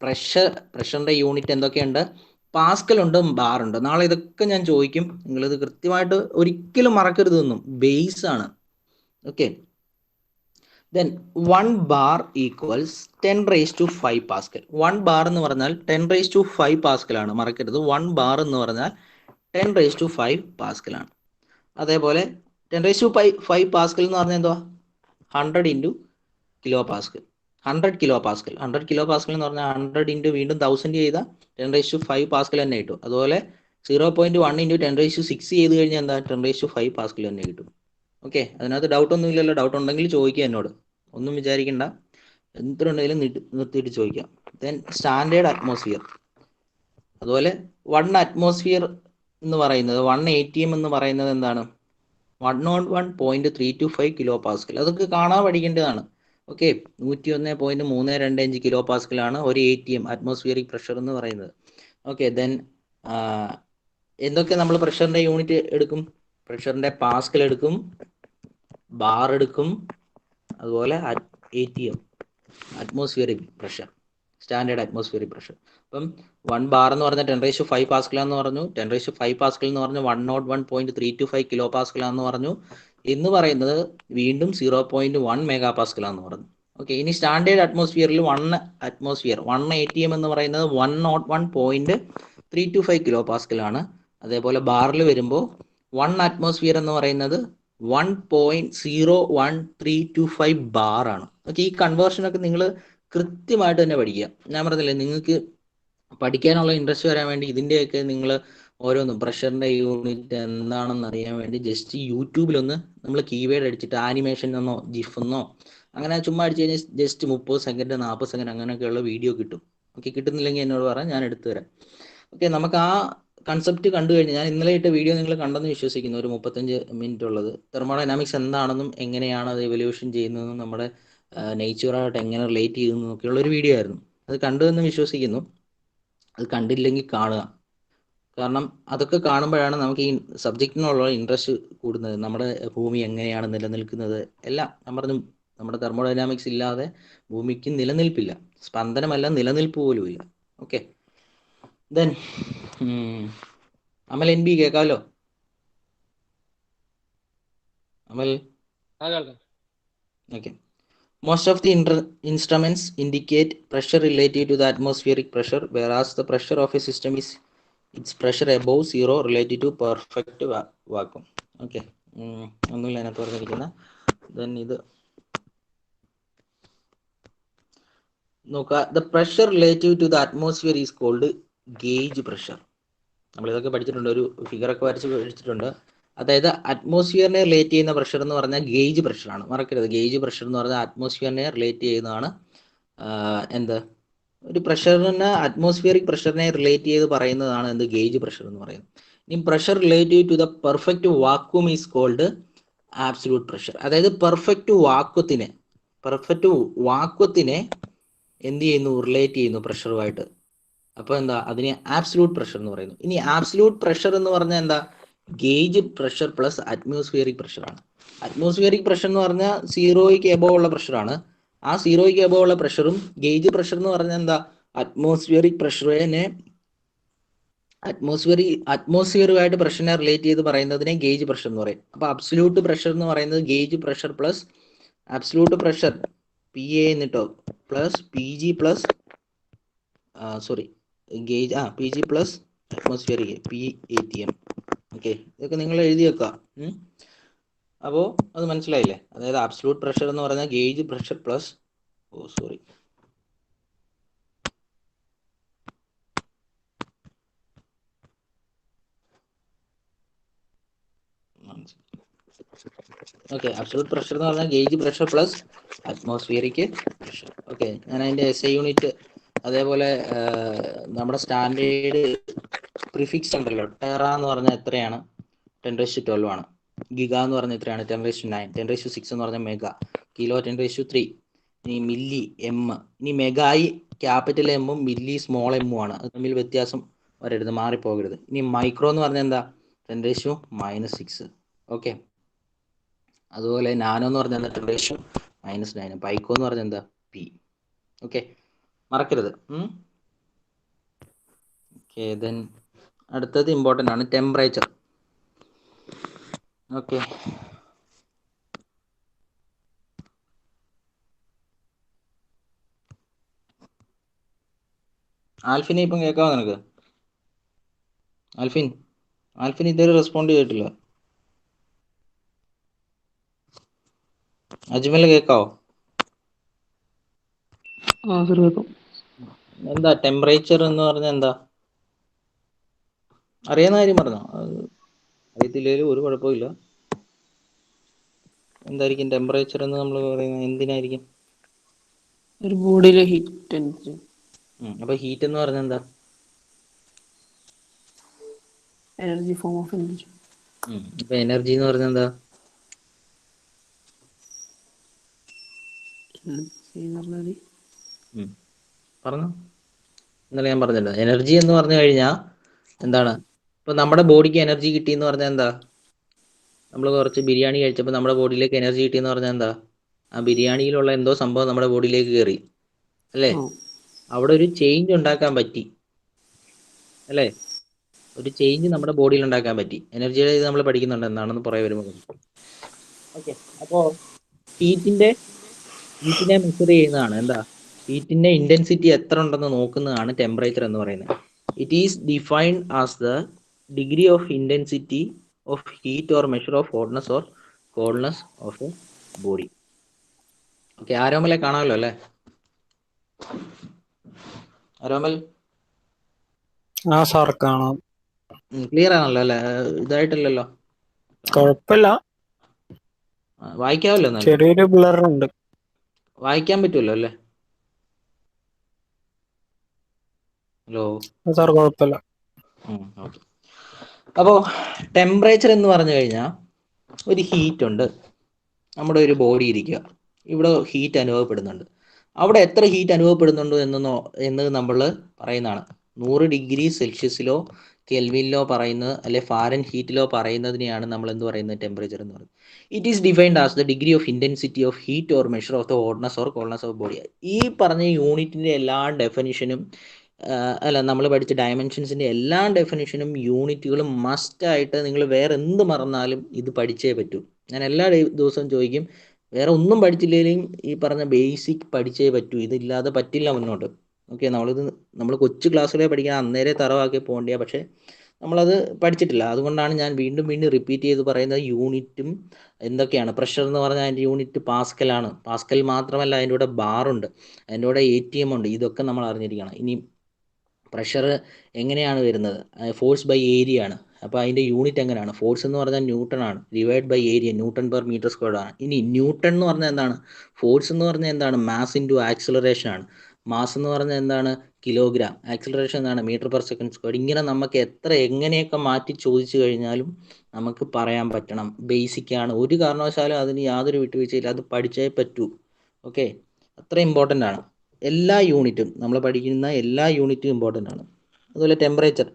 S1: പ്രഷറിൻ്റെ യൂണിറ്റ് എന്തൊക്കെയുണ്ട്? പാസ്കൽ ഉണ്ട്, ബാർ ഉണ്ട്. നാളെ ഇതൊക്കെ ഞാൻ ചോദിക്കും, നിങ്ങളിത് കൃത്യമായിട്ട് ഒരിക്കലും മറക്കരുതെന്നും. ബേസ് ആണ്. Okay, then 1 bar equals 10⁵ Pascal. 1 bar എന്ന് പറഞ്ഞാൽ 10⁵ പാസ്കലാണ്, മറക്കരുത്. 1 ബാർ എന്ന് പറഞ്ഞാൽ 10⁵ പാസ്കലാണ്. അതേപോലെ 10⁵ പാസ്കൽ എന്ന് പറഞ്ഞാൽ എന്തുവാ? 100 into kilo Pascal. 100 kilo Pascal. 100 kilo pascal എന്ന് പറഞ്ഞാൽ 100 ഇൻറ്റു വീണ്ടും 1000 ചെയ്താൽ 10⁵ പാസ്കൽ തന്നെ കിട്ടും. അതുപോലെ 0.1 ഇൻറ്റു 10�6 ചെയ്ത് കഴിഞ്ഞാൽ എന്താ? 10⁵ പാസ്കൽ തന്നെ കിട്ടും. ഓക്കെ, അതിനകത്ത് ഡൗട്ടൊന്നും ഇല്ലല്ലോ? ഡൗട്ട് ഉണ്ടെങ്കിൽ ചോദിക്കുക എന്നോട്, ഒന്നും വിചാരിക്കണ്ട, എന്തുണ്ടെങ്കിലും നിർത്തിയിട്ട് ചോദിക്കാം. Then standard atmosphere. അതുപോലെ 1 അറ്റ്മോസ്ഫിയർ എന്ന് പറയുന്നത് 1 ATM എന്ന് പറയുന്നത് എന്താണ്? 101.325 കിലോ പാസ്കൽ. അതൊക്കെ കാണാൻ പഠിക്കേണ്ടതാണ്. ഓക്കെ, 101.325 കിലോ പാസ്കലാണ് ഒരു ATM, അറ്റ്മോസ്ഫിയറിക് പ്രഷർ എന്ന് പറയുന്നത്. ഓക്കെ, ദെൻ എന്തൊക്കെ നമ്മൾ പ്രഷറിൻ്റെ യൂണിറ്റ് എടുക്കും? പ്രഷറിൻ്റെ പാസ്കൽ എടുക്കും, ബാർ എടുക്കും, അതുപോലെ ATM, atmospheric pressure, standard atmospheric pressure. അപ്പം 1 ബാർ എന്ന് പറഞ്ഞാൽ 10⁵ പാസ്കലാന്ന് പറഞ്ഞു. 10⁵ പാസ്കൽ എന്ന് പറഞ്ഞാൽ 101.325 കിലോ പാസ്കലാന്ന് പറഞ്ഞു. എന്ന് പറയുന്നത് വീണ്ടും 0.1 മെഗാ പാസ്കലാന്ന് പറഞ്ഞു. ഓക്കെ, ഇനി സ്റ്റാൻഡേർഡ് അറ്റ്മോസ്ഫിയറിൽ 1 അറ്റ്മോസ്ഫിയർ 1 ATM എന്ന് പറയുന്നത് 101.325 കിലോ പാസ്കലാണ്. അതേപോലെ ബാറിൽ വരുമ്പോൾ 1 അറ്റ്മോസ്ഫിയർ എന്ന് പറയുന്നത് 1.01325 ബാർ ആണ്. ഓക്കെ, ഈ കൺവേർഷനൊക്കെ നിങ്ങൾ കൃത്യമായിട്ട് തന്നെ പഠിക്കുക. ഞാൻ പറഞ്ഞില്ലേ, നിങ്ങൾക്ക് പഠിക്കാനുള്ള ഇൻട്രസ്റ്റ് വരാൻ വേണ്ടി ഇതിൻ്റെയൊക്കെ നിങ്ങൾ ഓരോന്നും പ്രഷറിൻ്റെ യൂണിറ്റ് എന്താണെന്ന് അറിയാൻ വേണ്ടി ജസ്റ്റ് യൂട്യൂബിലൊന്ന് നമ്മൾ കീവേഡ് അടിച്ചിട്ട് ആനിമേഷൻ എന്നോ ജിഫ് എന്നോ അങ്ങനെ ചുമ്മാ അടിച്ച് കഴിഞ്ഞാൽ ജസ്റ്റ് 30 സെക്കൻഡ് 40 സെക്കൻഡ് അങ്ങനെയൊക്കെയുള്ള വീഡിയോ കിട്ടും. ഓക്കെ, കിട്ടുന്നില്ലെങ്കിൽ എന്നോട് പറയാം, ഞാൻ എടുത്തു തരാം. ഓക്കെ, നമുക്ക് ആ കൺസെപ്റ്റ് കണ്ടു കഴിഞ്ഞാൽ, ഞാൻ ഇന്നലെ ഇട്ട വീഡിയോ നിങ്ങൾ കണ്ടെന്ന് വിശ്വസിക്കുന്നു, ഒരു 35 മിനിറ്റ് ഉള്ളത്. തെർമോഡൈനാമിക്സ് എന്താണെന്നും എങ്ങനെയാണ് അത് എവല്യൂഷൻ ചെയ്യുന്നതെന്നും നമ്മുടെ നേച്ചറായിട്ട് എങ്ങനെ റിലേറ്റ് ചെയ്യുന്നതൊക്കെയുള്ള ഒരു വീഡിയോ ആയിരുന്നു. അത് കണ്ടു എന്ന് വിശ്വസിക്കുന്നു. അത് കണ്ടില്ലെങ്കിൽ കാണുക. കാരണം അതൊക്കെ കാണുമ്പോഴാണ് നമുക്ക് ഈ സബ്ജക്റ്റിനുള്ള ഇൻട്രസ്റ്റ് കൂടുന്നത്. നമ്മുടെ ഭൂമി എങ്ങനെയാണ് നിലനിൽക്കുന്നത് എല്ലാം ഞാൻ പറഞ്ഞു. നമ്മുടെ തെർമോഡൈനാമിക്സ് ഇല്ലാതെ ഭൂമിക്ക് നിലനിൽപ്പില്ല, സ്പന്ദനമല്ല നിലനിൽപ്പ് പോലും ഇല്ല. ഓക്കെ, ദെൻ അമൽ NB കേൾക്കാമല്ലോ? Amal, okay. Most of the instruments indicate pressure related to the atmospheric pressure, whereas the pressure of a system is its pressure above zero related to perfect vacuum. Okay, ഒന്നുമില്ല അതിനകത്ത് പറഞ്ഞിരിക്കുന്ന. Then ഇത് നോക്കുക, the pressure relative to the atmosphere is called gauge pressure. നമ്മളിതൊക്കെ പഠിച്ചിട്ടുണ്ട്, ഒരു ഫിഗറൊക്കെ വരച്ച് പഠിച്ചിട്ടുണ്ട്. അതായത് അറ്റ്മോസ്ഫിയറിനെ റിലേറ്റ് ചെയ്യുന്ന പ്രഷർ എന്ന് പറഞ്ഞാൽ ഗേജ് പ്രഷറാണ്, മറക്കരുത്. ഗേജ് പ്രഷർ എന്ന് പറഞ്ഞാൽ അറ്റ്മോസ്ഫിയറിനെ റിലേറ്റ് ചെയ്യുന്നതാണ്. എന്ത് ഒരു പ്രഷറിന് അറ്റ്മോസ്ഫിയറിക് പ്രഷറിനെ റിലേറ്റ് ചെയ്ത് പറയുന്നതാണ് എന്ത്? ഗേജ് പ്രഷർ എന്ന് പറയുന്നത്. ഇനി pressure relative to the perfect vacuum is called absolute pressure. അതായത് പെർഫെക്റ്റ് വാക്വത്തിനെ എന്ത് ചെയ്യുന്നു? റിലേറ്റ് ചെയ്യുന്നു പ്രഷറുമായിട്ട്. അപ്പോൾ എന്താ? അതിനെ ആബ്സല്യൂട്ട് പ്രഷർ എന്ന് പറയുന്നു. ഇനി ആബ്സല്യൂട്ട് പ്രഷർ എന്ന് പറഞ്ഞാൽ എന്താ? ഗേജ് പ്രഷർ പ്ലസ് അറ്റ്മോസ്ഫിയറിക് പ്രഷറാണ്. അറ്റ്മോസ്ഫിയറിക് പ്രഷർ എന്ന് പറഞ്ഞാൽ 0ക്ക് എബോവ് ഉള്ള പ്രഷറാണ്. ആ 0ക്ക് എബോവ് ഉള്ള പ്രഷറും ഗേജ് പ്രഷർ എന്ന് പറഞ്ഞാൽ എന്താ? അറ്റ്മോസ്ഫിയറിക് പ്രഷറിനെ അറ്റ്മോസ്ഫിയറുമായിട്ട് പ്രഷറിനെ റിലേറ്റ് ചെയ്ത് പറയുന്നതിനെ ഗേജ് പ്രഷർ എന്ന് പറയും. അപ്പോൾ അബ്സല്യൂട്ട് പ്രഷർ എന്ന് പറയുന്നത് gauge pressure plus absolute pressure P A എന്നിട്ടോ plus P G plus P G plus atmospheric PATM. Okay, ഇതൊക്കെ നിങ്ങൾ എഴുതി വെക്കുക. അപ്പോൾ അത് മനസ്സിലായില്ലേ? അതായത് അബ്സല്യൂട്ട് പ്രഷർ എന്ന് പറയുന്നത് gauge pressure plus okay, absolute pressure എന്ന് പറഞ്ഞാൽ gauge pressure plus atmospheric pressure. Okay, ഞാൻ അതിൻ്റെ SI യൂണിറ്റ് അതേപോലെ നമ്മുടെ സ്റ്റാൻഡേർഡ് പ്രിഫിക്സ് ഉണ്ടല്ലോ, ടെറ എന്ന് പറഞ്ഞാൽ എത്രയാണ്? 10⁻12 ആണ്. ഗിഗ എന്ന് പറഞ്ഞാൽ എത്രയാണ്? 10⁻9. 10⁻6 എന്ന് പറഞ്ഞാൽ മെഗാ. കിലോ 10⁻3. ഇനി മില്ലി എം. ഇനി മെഗായി ക്യാപിറ്റൽ എമ്മും മില്ലി സ്മോൾ എമ്മും ആണ്. അത് തമ്മിൽ വ്യത്യാസം വരരുത്, മാറിപ്പോകരുത്. ഇനി മൈക്രോ എന്ന് പറഞ്ഞാൽ എന്താ? 10⁻⁻6. ഓക്കെ, അതുപോലെ നാനോ എന്ന് പറഞ്ഞാൽ 10⁻⁹. പൈക്കോ എന്ന് പറഞ്ഞാൽ എന്താ? P. ഓക്കെ, മറക്കരുത്. ഓക്കെ, ദെൻ അടുത്തത് ഇമ്പോർട്ടൻ്റ് ആണ്, ടെമ്പറേച്ചർ. ഓക്കെ, ആൽഫിനെ ഇപ്പം കേൾക്കാമോ നിനക്ക്? ആൽഫിൻ ഇതുവരെ റെസ്പോണ്ട് ചെയ്തിട്ടില്ല. അജ്മൽ കേൾക്കാവോ? എന്താ ടെമ്പറേച്ചർ എന്ന് പറഞ്ഞാൽ എന്താ? അറിയാവുന്ന കാര്യം പറഞ്ഞോ, അറിയത്തില്ലേലും ഒരു കുഴപ്പമില്ല. എന്തായിരിക്കും ടെമ്പറേച്ചർ എന്ന് നമ്മൾ പറയുന്നത്? എന്തിനായിരിക്കും?
S5: ഒരു ബോഡിയിലെ ഹീറ്റ് എനർജി.
S1: അപ്പൊ ഹീറ്റ് എന്ന് പറഞ്ഞാൽ എന്താ?
S5: Energy, form of energy.
S1: അപ്പൊ എനർജി എന്ന് പറഞ്ഞാൽ എന്താ? പറഞ്ഞു, ഇന്നലെ ഞാൻ പറഞ്ഞല്ലോ. എനർജി എന്ന് പറഞ്ഞു കഴിഞ്ഞാൽ എന്താണ്? ഇപ്പൊ നമ്മുടെ ബോഡിക്ക് എനർജി കിട്ടി എന്ന് പറഞ്ഞാൽ എന്താ? നമ്മൾ കുറച്ച് ബിരിയാണി കഴിച്ചപ്പോൾ നമ്മുടെ ബോഡിയിലേക്ക് എനർജി കിട്ടി എന്ന് പറഞ്ഞാൽ എന്താ? ആ ബിരിയാണിയിലുള്ള എന്തോ സംഭവം നമ്മുടെ ബോഡിയിലേക്ക് കയറി, അല്ലേ? അവിടെ ഒരു ചേഞ്ച് ഉണ്ടാക്കാൻ പറ്റി, അല്ലേ? ഒരു ചേഞ്ച് നമ്മുടെ ബോഡിയിൽ ഉണ്ടാക്കാൻ പറ്റി. എനർജിയുടെ ഇത് നമ്മൾ പഠിക്കുന്നുണ്ട് എന്താണെന്ന് പുറകെ വരുമ്പോൾ. ഓക്കെ, അപ്പോൾ ഹീറ്റിനെ മെഷർ ചെയ്യുന്നതാണ് എന്താ? ഹീറ്റിന്റെ ഇന്റൻസിറ്റി എത്ര ഉണ്ടെന്ന് നോക്കുന്നതാണ് ടെമ്പറേച്ചർ എന്ന് പറയുന്നത്. It is defined as the degree of intensity of heat or measure of hotness or coldness of a body. Okay, ആരോമലെ കാണാമല്ലോ അല്ലേ? ആരോമൽ
S2: സാർ കാണാം.
S1: ക്ലിയർ ആണല്ലോ അല്ലേ? ഇതായിട്ടില്ലല്ലോ,
S2: കുഴപ്പമില്ല,
S1: വായിക്കാമല്ലോ? എന്നാലും
S2: ചെറിയൊരു ബ്ലറുണ്ട്.
S1: വായിക്കാൻ പറ്റുമല്ലോ അല്ലേ? ഹലോ
S2: സാർ കുഴപ്പമില്ല.
S1: ഓക്കെ, അപ്പോൾ ടെമ്പറേച്ചർ എന്ന് പറഞ്ഞു കഴിഞ്ഞാൽ ഒരു ഹീറ്റ് ഉണ്ട്, നമ്മുടെ ഒരു ബോഡി ഇരിക്കുക, ഇവിടെ ഹീറ്റ് അനുഭവപ്പെടുന്നുണ്ട്. അവിടെ എത്ര ഹീറ്റ് അനുഭവപ്പെടുന്നുണ്ടോ എന്ന് നമ്മൾ പറയുന്നതാണ്. 100 ഡിഗ്രി സെൽഷ്യസിലോ കെൽവിനിലോ പറയുന്നത്, അല്ലെ ഫാരൻ ഹീറ്റിലോ പറയുന്നതിനെയാണ് നമ്മൾ എന്ത് പറയുന്നത്? ടെമ്പറേച്ചർ എന്ന് പറയുന്നത്. It is defined as the degree of intensity of heat or measure of the hotness or coldness of body. ഈ പറഞ്ഞ യൂണിറ്റിൻ്റെ എല്ലാ ഡെഫിനിഷനും നമ്മൾ പഠിച്ച ഡയമെൻഷൻസിൻ്റെ എല്ലാ ഡെഫിനിഷനും യൂണിറ്റുകളും മസ്റ്റായിട്ട് നിങ്ങൾ വേറെ എന്ത് മറന്നാലും ഇത് പഠിച്ചേ പറ്റൂ. ഞാൻ എല്ലാ ദിവസവും ചോദിക്കും, വേറെ ഒന്നും പഠിച്ചില്ലെങ്കിലും ഈ പറഞ്ഞ ബേസിക് പഠിച്ചേ പറ്റൂ, ഇതില്ലാതെ പറ്റില്ല മുന്നോട്ട്. ഓക്കെ, നമ്മൾ കൊച്ചു ക്ലാസ്സിലെ പഠിക്കാൻ അന്നേരെ തറവാക്കി പോകേണ്ടിയ, പക്ഷേ നമ്മളത് പഠിച്ചിട്ടില്ല. അതുകൊണ്ടാണ് ഞാൻ വീണ്ടും റിപ്പീറ്റ് ചെയ്ത് പറയുന്നത്. യൂണിറ്റും എന്തൊക്കെയാണ്? പ്രഷർ എന്ന് പറഞ്ഞാൽ അതിൻ്റെ യൂണിറ്റ് പാസ്കലാണ്. പാസ്കൽ മാത്രമല്ല, അതിൻ്റെ കൂടെ ബാറുണ്ട്, അതിൻ്റെ കൂടെ ATM ഉണ്ട്. ഇതൊക്കെ നമ്മൾ അറിഞ്ഞിരിക്കണം. ഇനി പ്രഷർ എങ്ങനെയാണ് വരുന്നത്? ഫോഴ്സ് ബൈ ഏരിയ ആണ്. അപ്പോൾ അതിൻ്റെ യൂണിറ്റ് എങ്ങനെയാണ്? ഫോഴ്സ് എന്ന് പറഞ്ഞാൽ ന്യൂട്ടൺ ആണ്, divide by area, newton per metre squared ആണ്. ഇനി ന്യൂട്ടൺ എന്ന് പറഞ്ഞാൽ എന്താണ്? ഫോഴ്സ് എന്ന് പറഞ്ഞാൽ എന്താണ്? മാസ് ഇൻറ്റു ആക്സിലറേഷൻ ആണ്. മാസ് എന്ന് പറഞ്ഞാൽ എന്താണ്? കിലോഗ്രാം. ആക്സിലറേഷൻ എന്താണ്? Metre per second squared. ഇങ്ങനെ നമുക്ക് എങ്ങനെയൊക്കെ മാറ്റി ചോദിച്ചു കഴിഞ്ഞാലും നമുക്ക് പറയാൻ പറ്റണം. ബേസിക്കാണ്, ഒരു കാരണവശാലും അതിന് യാതൊരു വിട്ടുവീഴ്ചയില്ല, അത് പഠിച്ചേ പറ്റൂ. ഓക്കെ, അത്ര ഇമ്പോർട്ടൻ്റ് ആണ്. എല്ലാ യൂണിറ്റും നമ്മൾ പഠിക്കുന്ന എല്ലാ യൂണിറ്റും ഇമ്പോർട്ടൻ്റ് ആണ്. അതുപോലെ ടെമ്പറേച്ചർ.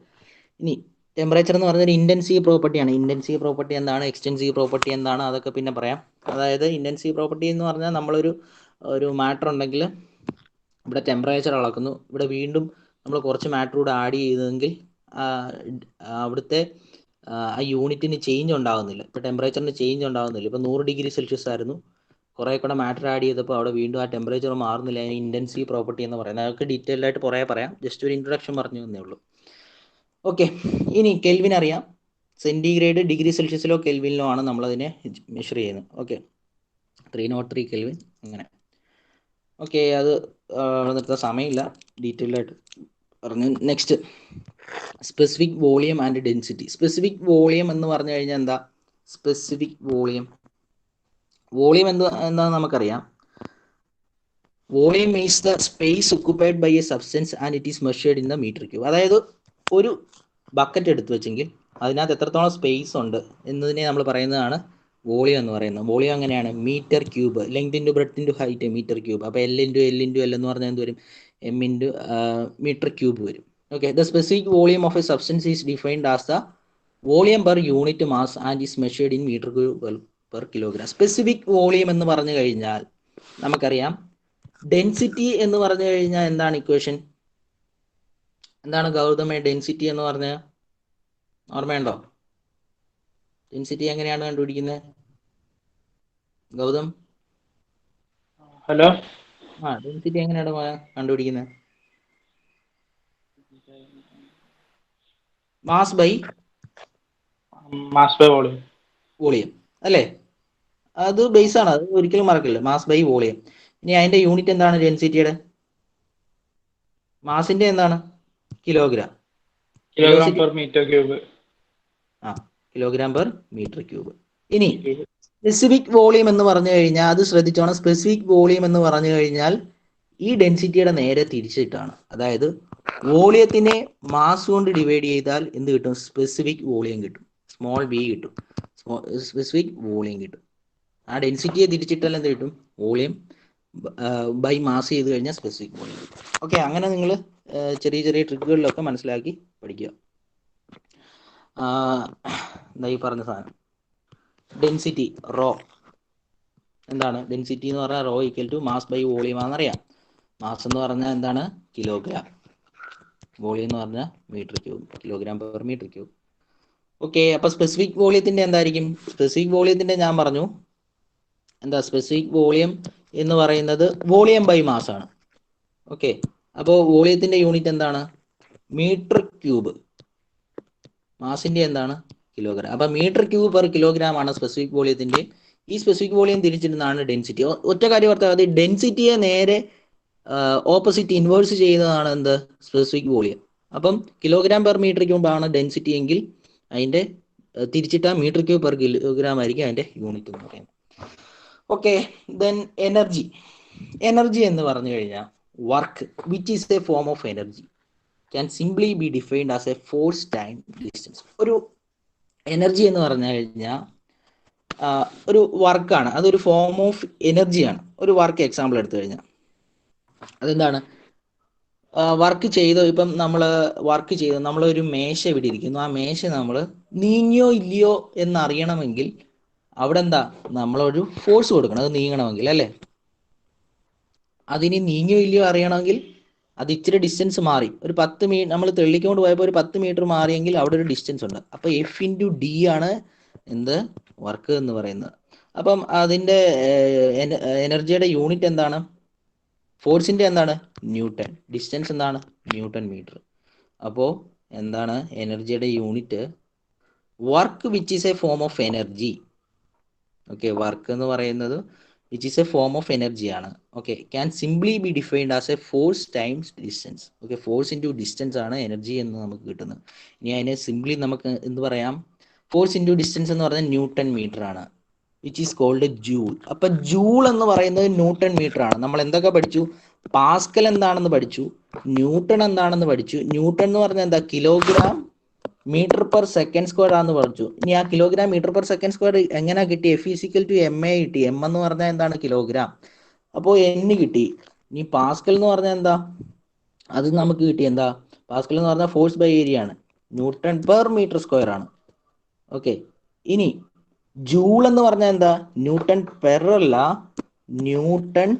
S1: ഇനി ടെമ്പറേച്ചർ എന്ന് പറഞ്ഞാൽ ഇൻറ്റൻസീവ് പ്രോപ്പർട്ടിയാണ്. ഇൻറ്റൻസീവ് പ്രോപ്പർട്ടി എന്താണ്? എക്സ്റ്റൻസീവ് പ്രോപ്പർട്ടി എന്താണ്? അതൊക്കെ പിന്നെ പറയാം. അതായത് ഇൻറ്റൻസീവ് പ്രോപ്പർട്ടി എന്ന് പറഞ്ഞാൽ നമ്മളൊരു മാറ്റർ ഉണ്ടെങ്കിൽ ഇവിടെ ടെമ്പറേച്ചർ അളക്കുന്നു, ഇവിടെ വീണ്ടും നമ്മൾ കുറച്ച് മാറ്റർ കൂടെ ആഡ് ചെയ്തെങ്കിൽ അവിടുത്തെ ആ യൂണിറ്റിന് ചേഞ്ച് ഉണ്ടാകുന്നില്ല. ഇപ്പോൾ ടെമ്പറേച്ചറിന് ചേഞ്ച് ഉണ്ടാകുന്നില്ല. ഇപ്പോൾ 100 ഡിഗ്രി സെൽഷ്യസ് ആയിരുന്നു, കുറേ കൂടെ മാറ്റർ ആഡ് ചെയ്തപ്പോൾ അവിടെ വീണ്ടും ആ ടെമ്പറേച്ചർ മാറുന്നില്ല. അതിന് ഇൻറ്റൻസീവ് പ്രോപ്പർട്ടി എന്ന് പറയുന്നത്. അതൊക്കെ ഡീറ്റെയിൽഡ് ആയിട്ട് കുറേ പറയാം, ജസ്റ്റ് ഒരു ഇൻട്രൊഡക്ഷൻ പറഞ്ഞു തന്നേ ഉള്ളൂ. ഓക്കെ, ഇനി കെൽവിൻ അറിയാം. സെൻറ്റിഗ്രേഡ് ഡിഗ്രി സെൽഷ്യസിലോ കെൽവിനിലോ ആണ് നമ്മളതിനെ മെഷർ ചെയ്യുന്നത്. ഓക്കെ, 303 കെൽവിൻ അങ്ങനെ. ഓക്കെ, അത് നിർത്താൻ സമയമില്ല, ഡീറ്റെയിൽഡായിട്ട് പറഞ്ഞു. Next, specific volume and density. Specific volume എന്ന് പറഞ്ഞു കഴിഞ്ഞാൽ എന്താ? സ്പെസിഫിക് വോളിയം എന്താണെന്ന് നമുക്കറിയാം. Volume is the space occupied by a substance and it is measured in the metre cube. അതായത് ഒരു ബക്കറ്റ് എടുത്തു വെച്ചെങ്കിൽ അതിനകത്ത് എത്രത്തോളം സ്പേസ് ഉണ്ട് എന്നതിനെ നമ്മൾ പറയുന്നതാണ് വോളിയം എന്ന് പറയുന്നത്. വോളിയം അങ്ങനെയാണ്, metre cube, length into breadth into height, metre cube. അപ്പോൾ എൽ ഇൻറ്റു എൽ എന്ന് പറഞ്ഞാൽ എന്ത് വരും? എം ഇൻറ്റു മീറ്റർ ക്യൂബ് വരും. Okay, the specific volume of a substance is defined as the volume per unit mass and is measured in metre cube per kilogram. Specific volume എന്ന് പറഞ്ഞു കഴിഞ്ഞാൽ നമുക്കറിയാം. Density എന്ന് പറഞ്ഞു കഴിഞ്ഞാൽ എന്താണ് ഇക്വേഷൻ? എന്താണ് ഗൗതമേ ഡെൻസിറ്റി എന്ന് പറഞ്ഞാൽ? ഓർമ്മയുണ്ടോ? ഡെൻസിറ്റി എങ്ങനെയാണ് കണ്ടുപിടിക്കുന്നത് ഗൗതം?
S6: ഹലോ,
S1: ഡെൻസിറ്റി എങ്ങനെയാണ് കണ്ടുപിടിക്കുന്നത്? മാസ് ബൈ വോളിയം അല്ലേ? അത് ബേസ് ആണ്, അത് ഒരിക്കലും മറക്കില്ല. Mass by volume. ഇനി അതിന്റെ യൂണിറ്റ് എന്താണ് ഡെൻസിറ്റിയുടെ? മാസിന്റെ എന്താണ്? Kilogram.
S6: Kilogram per metre cube.
S1: Kilogram per metre cube. ഇനി സ്പെസിഫിക് വോളിയം എന്ന് പറഞ്ഞു കഴിഞ്ഞാൽ അത് ശ്രദ്ധിച്ചോണം. സ്പെസിഫിക് വോളിയം എന്ന് പറഞ്ഞു കഴിഞ്ഞാൽ ഈ ഡെൻസിറ്റിയുടെ നേരെ തിരിച്ചിട്ടാണ്. അതായത് വോളിയത്തിനെ മാസ് കൊണ്ട് ഡിവൈഡ് ചെയ്താൽ എന്ത് കിട്ടും? സ്പെസിഫിക് വോളിയം കിട്ടും, സ്മോൾ ബി കിട്ടും, സ്പെസിഫിക് വോളിയം കിട്ടും. ആ ഡെൻസിറ്റിയെ തിരിച്ചിട്ടാൽ എന്ത് കിട്ടും? വോളിയം ബൈ മാസ് ചെയ്ത് കഴിഞ്ഞാൽ സ്പെസിഫിക് വോളിയം കിട്ടും. ഓക്കെ, അങ്ങനെ നിങ്ങൾ ചെറിയ ചെറിയ ട്രിക്കുകളിലൊക്കെ മനസ്സിലാക്കി പഠിക്കുക. എന്താ ഈ പറഞ്ഞ സാധനം? ഡെൻസിറ്റി റോ എന്താണ്? ഡെൻസിറ്റി എന്ന് പറഞ്ഞാൽ rho equal to mass by volume ആണെന്നറിയാം. മാസ് എന്ന് പറഞ്ഞാൽ എന്താണ്? കിലോഗ്രാം. വോളിയം എന്ന് പറഞ്ഞാൽ metre cube, kilogram per metre cube. Okay, അപ്പോൾ സ്പെസിഫിക് വോളിയത്തിൻ്റെ എന്തായിരിക്കും? സ്പെസിഫിക് വോളിയത്തിൻ്റെ ഞാൻ പറഞ്ഞു എന്താ? സ്പെസിഫിക് വോളിയം എന്ന് പറയുന്നത് വോളിയം ബൈ മാസ് ആണ്. ഓക്കെ, അപ്പോൾ വോളിയത്തിൻ്റെ യൂണിറ്റ് എന്താണ്? Metre cube. മാസിൻ്റെ എന്താണ്? കിലോഗ്രാം. അപ്പോൾ മീറ്റർ ക്യൂബ് പെർ കിലോഗ്രാം ആണ് സ്പെസിഫിക് വോളിയത്തിൻ്റെ. ഈ സ്പെസിഫിക് വോളിയം തിരിച്ചിരുന്നതാണ് ഡെൻസിറ്റി. ഒറ്റ കാര്യം ഓർത്താൽ മതി, ഡെൻസിറ്റിയെ നേരെ ഓപ്പോസിറ്റ് ഇൻവേഴ്സ് ചെയ്യുന്നതാണ് എന്ത്? Specific volume. അപ്പം കിലോഗ്രാം പെർ മീറ്റർ ക്യൂബ് ആണ് ഡെൻസിറ്റി എങ്കിൽ അതിൻ്റെ തിരിച്ചിട്ട മീറ്റർ ക്യൂബ് പെർ കിലോഗ്രാം ആയിരിക്കും അതിൻ്റെ യൂണിറ്റ് എന്ന് പറയുന്നത്. Okay, then energy. എനർജി എന്ന് പറഞ്ഞു കഴിഞ്ഞാൽ work which is a form of energy can simply be defined as a force time distance. ഒരു എനർജി എന്ന് പറഞ്ഞു കഴിഞ്ഞാൽ ഒരു വർക്കാണ്, അതൊരു ഫോം ഓഫ് എനർജിയാണ്. ഒരു വർക്ക് എക്സാമ്പിൾ എടുത്തു കഴിഞ്ഞാൽ അതെന്താണ്? വർക്ക് ചെയ്തോ, ഇപ്പം നമ്മൾ വർക്ക് ചെയ്തു, നമ്മളൊരു മേശ ഇവിടെ ഇരിക്കുന്നു, ആ മേശ നമ്മൾ നീങ്ങിയോ ഇല്ലയോ എന്നറിയണമെങ്കിൽ അവിടെ എന്താ? നമ്മളൊരു ഫോഴ്സ് കൊടുക്കണം അത് നീങ്ങണമെങ്കിൽ, അല്ലേ? അതിന് നീങ്ങിയോ ഇല്ലയോ അറിയണമെങ്കിൽ അത് ഇച്ചിരി ഡിസ്റ്റൻസ് മാറി, ഒരു 10 മീറ്റർ നമ്മൾ തെള്ളിക്കൊണ്ട് പോയപ്പോൾ ഒരു 10 മീറ്റർ മാറിയെങ്കിൽ അവിടെ ഒരു ഡിസ്റ്റൻസ് ഉണ്ട്. അപ്പോൾ എഫ് ഇൻറ്റു ഡി ആണ് എന്ത്? വർക്ക് എന്ന് പറയുന്നത്. അപ്പം അതിൻ്റെ എനർജിയുടെ യൂണിറ്റ് എന്താണ്? ഫോഴ്സിൻ്റെ എന്താണ്? ന്യൂട്ടൺ. ഡിസ്റ്റൻസ് എന്താണ്? Newton metre. അപ്പോൾ എന്താണ് എനർജിയുടെ unit? Work which is a form of energy. Okay, work എന്ന് പറയുന്നത് which is a form of energy ആണ്. Okay, can simply be defined as a force times distance. Okay, force into distance ആണ് energy എന്ന് നമുക്ക് കിട്ടുന്നത്. ഇനി അതിനെ simply നമുക്ക് എന്ത് പറയാം? ഫോഴ്സ് ഇൻറ്റു ഡിസ്റ്റൻസ് എന്ന് പറഞ്ഞാൽ ന്യൂട്ടൺ മീറ്റർ ആണ്, വിച്ച് ഈസ് കോൾഡ് ജൂൾ. അപ്പൊ ജൂൾ എന്ന് പറയുന്നത് ന്യൂട്ടൺ മീറ്റർ ആണ്. നമ്മൾ എന്തൊക്കെ പഠിച്ചു? പാസ്കൽ എന്താണെന്ന് പഠിച്ചു, ന്യൂട്ടൺ എന്താണെന്ന് പഠിച്ചു. ന്യൂട്ടൺ എന്ന് പറഞ്ഞാൽ എന്താ? Kilogram metre per second square ആണെന്ന് പഠിച്ചു. ഇനി ആ kilogram metre per second square എങ്ങനെ കിട്ടി? F equal to m a കിട്ടി. എം എന്ന് പറഞ്ഞാൽ എന്താണ്? കിലോഗ്രാം. അപ്പോൾ എൻ കിട്ടി. ഇനി പാസ്കൽ എന്ന് പറഞ്ഞാൽ എന്താ? അത് നമുക്ക് കിട്ടി എന്താ? പാസ്കൽ എന്ന് പറഞ്ഞാൽ ഫോഴ്സ് ബൈ ഏരിയ ആണ്, ന്യൂട്ടൺ പെർ മീറ്റർ സ്ക്വയർ ആണ്. ഓക്കെ, ഇനി ജൂൾ എന്ന് പറഞ്ഞാൽ എന്താ? ന്യൂട്ടൺ പെർ അല്ല, ന്യൂട്ടൺ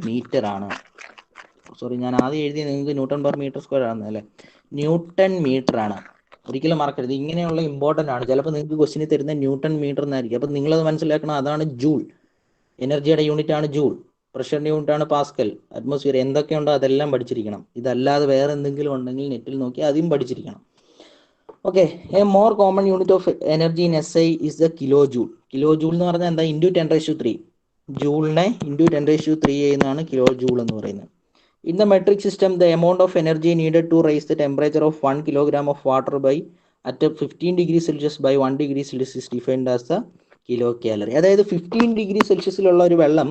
S1: മീറ്റർ ആണ്. സോറി, ഞാൻ ആദ്യം എഴുതി നിങ്ങൾക്ക് ന്യൂട്ടൺ പെർ മീറ്റർ സ്ക്വയർ ആണ് അല്ലേ. ന്യൂട്ടൺ മീറ്റർ ആണ്. ഒരിക്കലും മറക്കരുത്. ഇങ്ങനെയുള്ള ഇമ്പോർട്ടൻ്റ് ആണ്. ചിലപ്പോൾ നിങ്ങൾക്ക് ക്വസ്റ്റിന് തരുന്ന ന്യൂട്ടൺ മീറ്റർ എന്നായിരിക്കും. അപ്പം നിങ്ങളത് മനസ്സിലാക്കണം. അതാണ് ജൂൾ. എനർജിയുടെ യൂണിറ്റ് ആണ് ജൂൾ. പ്രഷറിൻ്റെ യൂണിറ്റ് ആണ് പാസ്കൽ. അറ്റ്മോസ്ഫിയർ എന്തൊക്കെയുണ്ടോ അതെല്ലാം പഠിച്ചിരിക്കണം. ഇതല്ലാതെ വേറെ എന്തെങ്കിലും ഉണ്ടെങ്കിൽ നെറ്റിൽ നോക്കി അതും പഠിച്ചിരിക്കണം. Okay, A more common unit of energy in SI is the kilo joule. Kilo joule എന്ന് പറഞ്ഞാൽ എന്താ? ഇൻറ്റു 10⁻3. ജൂളിനെ ഇൻറ്റു 10⁻3 ചെയ്യുന്നതാണ് കിലോ ജൂൾ എന്ന് പറയുന്നത്. In the metric system the amount of energy needed to raise the temperature of 1 kilogram of water by at 15 degree Celsius by 1 degree Celsius is defined as the kilo calorie. അതായത് 15 degree Celsiusലുള്ള ഒരു വെള്ളം,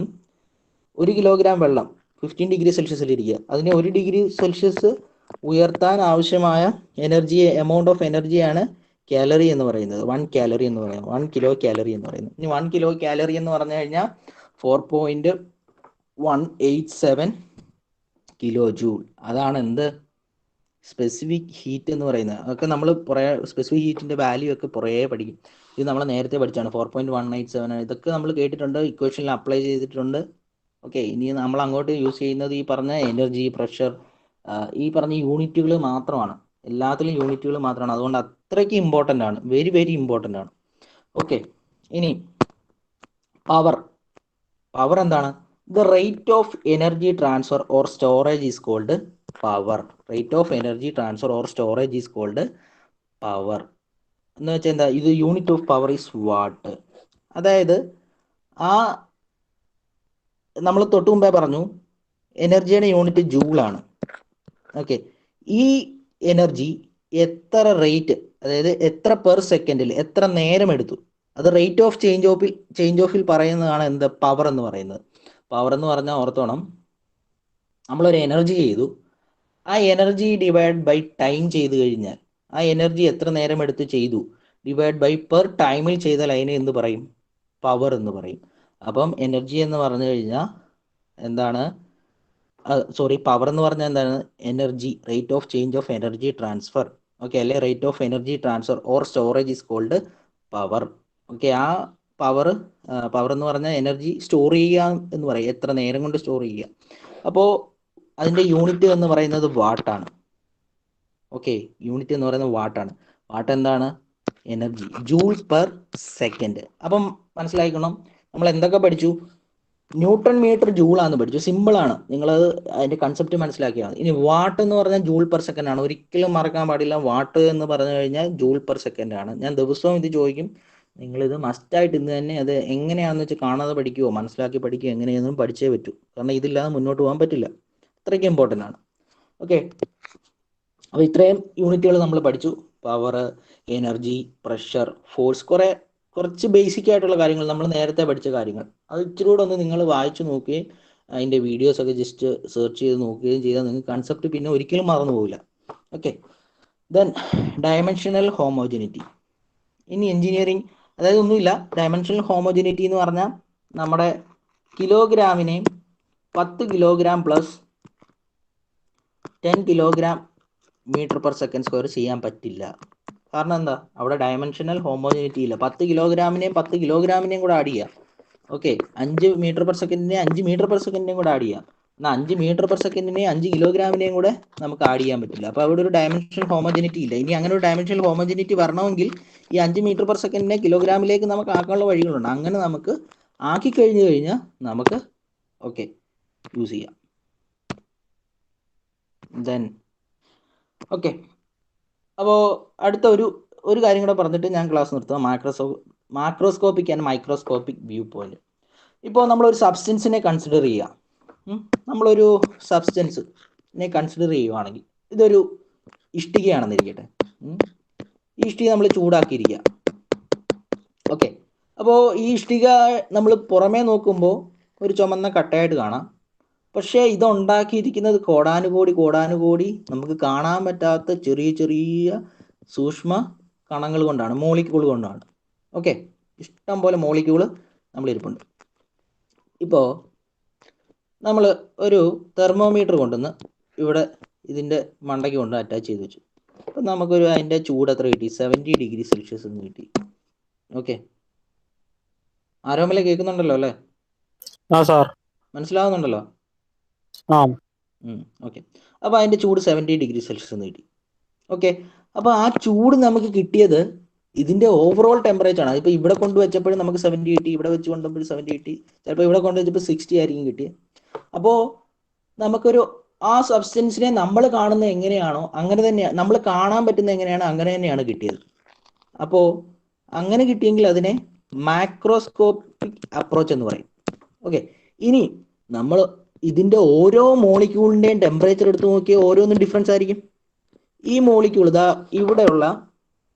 S1: 1 kilogram വെള്ളം 15 degree Celsiusൽ ഇരിക്കുക, അതിനെ 1 degree Celsius ഉയർത്താൻ ആവശ്യമായ energy, amount of എനർജിയാണ് calorie എന്ന് പറയുന്നത്. 1 calorie എന്ന് പറയുന്നത്, 1 kilo calorie എന്ന് പറയുന്നത്. ഇനി 1 kilo calorie എന്ന് പറഞ്ഞു കഴിഞ്ഞാൽ 4.187 കിലോ ജൂൾ. അതാണ് എന്ത്? സ്പെസിഫിക് ഹീറ്റ് എന്ന് പറയുന്നത്. അതൊക്കെ നമ്മൾ സ്പെസിഫിക് ഹീറ്റിന്റെ വാല്യൂ ഒക്കെ പുറകെ പഠിക്കും. ഇത് നമ്മൾ നേരത്തെ പഠിച്ചാണ്. 4.187 ഇതൊക്കെ നമ്മൾ കേട്ടിട്ടുണ്ട്, ഇക്വേഷനിൽ അപ്ലൈ ചെയ്തിട്ടുണ്ട്. ഓക്കെ, ഇനി നമ്മൾ അങ്ങോട്ട് യൂസ് ചെയ്യുന്നത് ഈ പറഞ്ഞ എനർജി, പ്രഷർ, ഈ പറഞ്ഞ യൂണിറ്റുകൾ മാത്രമാണ്. എല്ലാത്തിലും യൂണിറ്റുകൾ മാത്രമാണ്. അതുകൊണ്ട് അത്രയ്ക്ക് ഇമ്പോർട്ടൻ്റ് ആണ്. വെരി വെരി ഇമ്പോർട്ടൻ്റ് ആണ്. ഓക്കെ, ഇനി പവർ. പവർ എന്താണ്? The rate of energy transfer or storage is called power. Rate of energy transfer or storage is called power എന്ന് വെച്ചാൽ എന്താ? ഇത് unit of power is watt. അതായത് നമ്മൾ തൊട്ട് മുമ്പേ പറഞ്ഞു എനർജിയുടെ യൂണിറ്റ് ജൂളാണ്. ഓക്കെ, ഈ എനർജി എത്ര റേറ്റ്, അതായത് എത്ര പെർ സെക്കൻഡിൽ എത്ര നേരം എടുത്തു, അത് റേറ്റ് ഓഫ് ചേഞ്ച് ഓഫിൽ പറയുന്നതാണ് എന്ത്? പവർ എന്ന് പറയുന്നത്. പവർ എന്ന് പറഞ്ഞാൽ ഓർത്തോണം, നമ്മളൊരു എനർജി ചെയ്തു, ആ എനർജി ഡിവൈഡ് ബൈ ടൈം ചെയ്ത് കഴിഞ്ഞാൽ ആ എനർജി എത്ര നേരം എടുത്ത് ചെയ്തു ഡിവൈഡ് ബൈ പെർ ടൈമിൽ ചെയ്താൽ അതിനെ എന്ത് പറയും? പവർ എന്ന് പറയും. അപ്പം എനർജി എന്ന് പറഞ്ഞു കഴിഞ്ഞാൽ എന്താണ്? പവർ എന്ന് പറഞ്ഞാൽ എന്താണ്? Energy, rate of change of energy transfer. Okay അല്ലെ? Rate of energy transfer or storage is called power. Okay, ആ പവർ എന്ന് പറഞ്ഞാൽ എനർജി സ്റ്റോർ ചെയ്യുക എന്ന് പറയും, എത്ര നേരം കൊണ്ട് സ്റ്റോർ ചെയ്യുക. അപ്പോൾ അതിൻ്റെ യൂണിറ്റ് എന്ന് പറയുന്നത് വാട്ടാണ്. ഓക്കെ, യൂണിറ്റ് എന്ന് പറയുന്നത് വാട്ടാണ്. വാട്ട് എന്താണ്? Energy, joule per second. അപ്പം മനസ്സിലാക്കണം, നമ്മൾ എന്തൊക്കെ പഠിച്ചു? ന്യൂട്ടൺ മീറ്റർ ജൂളാന്ന് പഠിച്ചു, സിമ്പിളാണ്. നിങ്ങളത് അതിൻ്റെ കൺസെപ്റ്റ് മനസ്സിലാക്കിയാണ്. ഇനി വാട്ട് എന്ന് പറഞ്ഞാൽ ജൂൾ പെർ സെക്കൻഡ് ആണ്. ഒരിക്കലും മറക്കാൻ പാടില്ല, വാട്ട് എന്ന് പറഞ്ഞു കഴിഞ്ഞാൽ ജൂൾ പെർ സെക്കൻഡ് ആണ്. ഞാൻ ദിവസവും ഇത് ചോദിക്കും, നിങ്ങളിത് മസ്റ്റായിട്ട് ഇന്ന് തന്നെ അത് എങ്ങനെയാണെന്ന് വെച്ചാൽ കാണാതെ പഠിക്കുമോ, മനസ്സിലാക്കി പഠിക്കുമോ, എങ്ങനെയൊന്നും പഠിച്ചേ പറ്റൂ. കാരണം ഇതില്ലാതെ മുന്നോട്ട് പോകാൻ പറ്റില്ല, അത്രയ്ക്ക് ഇമ്പോർട്ടൻ്റ് ആണ്. ഓക്കെ, അപ്പോൾ ഇത്രയും യൂണിറ്റുകൾ നമ്മൾ പഠിച്ചു. പവർ, എനർജി, പ്രഷർ, ഫോഴ്സ്, കുറച്ച് ബേസിക് ആയിട്ടുള്ള കാര്യങ്ങൾ നമ്മൾ നേരത്തെ പഠിച്ച കാര്യങ്ങൾ. അത് ഇച്ചിരി കൂടെ ഒന്ന് നിങ്ങൾ വായിച്ചു നോക്കുകയും അതിൻ്റെ വീഡിയോസൊക്കെ ജസ്റ്റ് സെർച്ച് ചെയ്ത് നോക്കുകയും ചെയ്താൽ നിങ്ങൾക്ക് കൺസെപ്റ്റ് പിന്നെ ഒരിക്കലും മറന്നു പോകില്ല. Okay, then dimensional homogeneity. ഇനി എഞ്ചിനീയറിംഗ്, അതായത് ഒന്നുമില്ല, ഡയമെൻഷണൽ ഹോമോജനിറ്റി എന്ന് പറഞ്ഞാൽ നമ്മുടെ കിലോഗ്രാമിനെ 10 kilogram plus 10 kilogram metre per second square ചെയ്യാൻ പറ്റില്ല. കാരണം എന്താ? അവിടെ ഡയമെൻഷണൽ ഹോമോജനിറ്റി ഇല്ല. 10 കിലോഗ്രാമിനെയും 10 കിലോഗ്രാമിനെയും കൂടെ ആഡ് ചെയ്യാം. ഓക്കെ, 5 മീറ്റർ പെർ സെക്കൻഡിനെ 5 മീറ്റർ പെർ സെക്കൻഡിനെയും കൂടെ ആഡ് ചെയ്യാം. എന്നാൽ 5 മീറ്റർ പെർ സെക്കൻഡിനെയും 5 കിലോഗ്രാമിനെയും കൂടെ നമുക്ക് ആഡ് ചെയ്യാൻ പറ്റില്ല. അപ്പോൾ അവിടെ ഒരു ഡയമെൻഷണൽ ഹോമോജനിറ്റി ഇല്ല. ഇനി അങ്ങനെ ഒരു ഡയമെൻഷണൽ ഹോമോജനിറ്റി വരണമെങ്കിൽ ഈ 5 മീറ്റർ പെർ സെക്കൻഡിനെ കിലോഗ്രാമിലേക്ക് നമുക്ക് ആക്കാനുള്ള വഴികളുണ്ട്. അങ്ങനെ നമുക്ക് ആക്കി കഴിഞ്ഞാൽ നമുക്ക് ഓക്കെ യൂസ് ചെയ്യാം. ദെൻ ഓക്കെ, അപ്പോൾ അടുത്ത ഒരു കാര്യം കൂടെ പറഞ്ഞിട്ട് ഞാൻ ക്ലാസ് നിർത്തുക. Macroscopic and microscopic view point. ഇപ്പോൾ നമ്മളൊരു സബ്സ്റ്റൻസിനെ കൺസിഡർ ചെയ്യുക. നമ്മളൊരു സബ്സ്റ്റൻസിനെ കൺസിഡർ ചെയ്യുവാണെങ്കിൽ ഇതൊരു ഇഷ്ടികയാണെന്നിരിക്കട്ടെ. ഈ ഇഷ്ടിക നമ്മൾ ചൂടാക്കിയിരിക്കുക. ഓക്കെ, അപ്പോൾ ഈ ഇഷ്ടിക നമ്മൾ പുറമേ നോക്കുമ്പോൾ ഒരു ചുമന്ന കട്ടയായിട്ട് കാണാം. പക്ഷേ ഇതുണ്ടാക്കിയിരിക്കുന്നത് കോടാനുകോടി നമുക്ക് കാണാൻ പറ്റാത്ത ചെറിയ ചെറിയ സൂക്ഷ്മ കണങ്ങൾ കൊണ്ടാണ്, മോളിക്യൂൾ കൊണ്ടാണ്. ഓക്കെ, ഇഷ്ടം പോലെ മോളിക്യൂൾ നമ്മളിരിപ്പുണ്ട്. ഇപ്പോൾ നമ്മൾ ഒരു തെർമോമീറ്റർ കൊണ്ടുവന്ന് ഇവിടെ ഇതിൻ്റെ മണ്ടയ്ക്ക് കൊണ്ട് അറ്റാച്ച് ചെയ്ത് വെച്ചു. അപ്പം നമുക്കൊരു അതിൻ്റെ ചൂട് എത്ര കിട്ടി? 70 degree Celsius എന്ന് കിട്ടി. ഓക്കെ, ആരോമല കേൾക്കുന്നുണ്ടല്ലോ അല്ലേ?
S2: ആ സാർ,
S1: മനസ്സിലാവുന്നുണ്ടല്ലോ?
S2: ആ
S1: ഓക്കെ, അപ്പോൾ അതിൻ്റെ ചൂട് 70 degree Celsius എന്ന് കിട്ടി. ഓക്കെ, അപ്പോൾ ആ ചൂട് നമുക്ക് കിട്ടിയത് ഇതിൻ്റെ ഓവറോൾ ടെമ്പറേച്ചറാണ്. അതിപ്പോൾ ഇവിടെ കൊണ്ടുവച്ചപ്പോഴും നമുക്ക് 70 കിട്ടി, ഇവിടെ വെച്ച് കൊണ്ടുപോയി 70 കിട്ടി, ചിലപ്പോൾ ഇവിടെ കൊണ്ടുവച്ചപ്പോൾ 60 ആയിരിക്കും കിട്ടിയത്. അപ്പോൾ നമുക്കൊരു ആ സബ്സ്റ്റൻസിനെ നമ്മൾ കാണുന്നത് എങ്ങനെയാണോ അങ്ങനെ തന്നെയാണ്, നമ്മൾ കാണാൻ പറ്റുന്നത് എങ്ങനെയാണോ അങ്ങനെ തന്നെയാണ് കിട്ടിയത്. അപ്പോൾ അങ്ങനെ കിട്ടിയെങ്കിൽ അതിനെ മാക്രോസ്കോപ്പിക് അപ്രോച്ച് എന്ന് പറയും. ഓക്കെ, ഇനി നമ്മൾ ഇതിൻ്റെ ഓരോ മോളിക്യൂളിൻ്റെയും ടെമ്പറേച്ചർ എടുത്ത് നോക്കിയാൽ ഓരോന്നും ഡിഫറൻസ് ആയിരിക്കും. ഈ മോളിക്യൂൾ ഇതാ ഇവിടെയുള്ള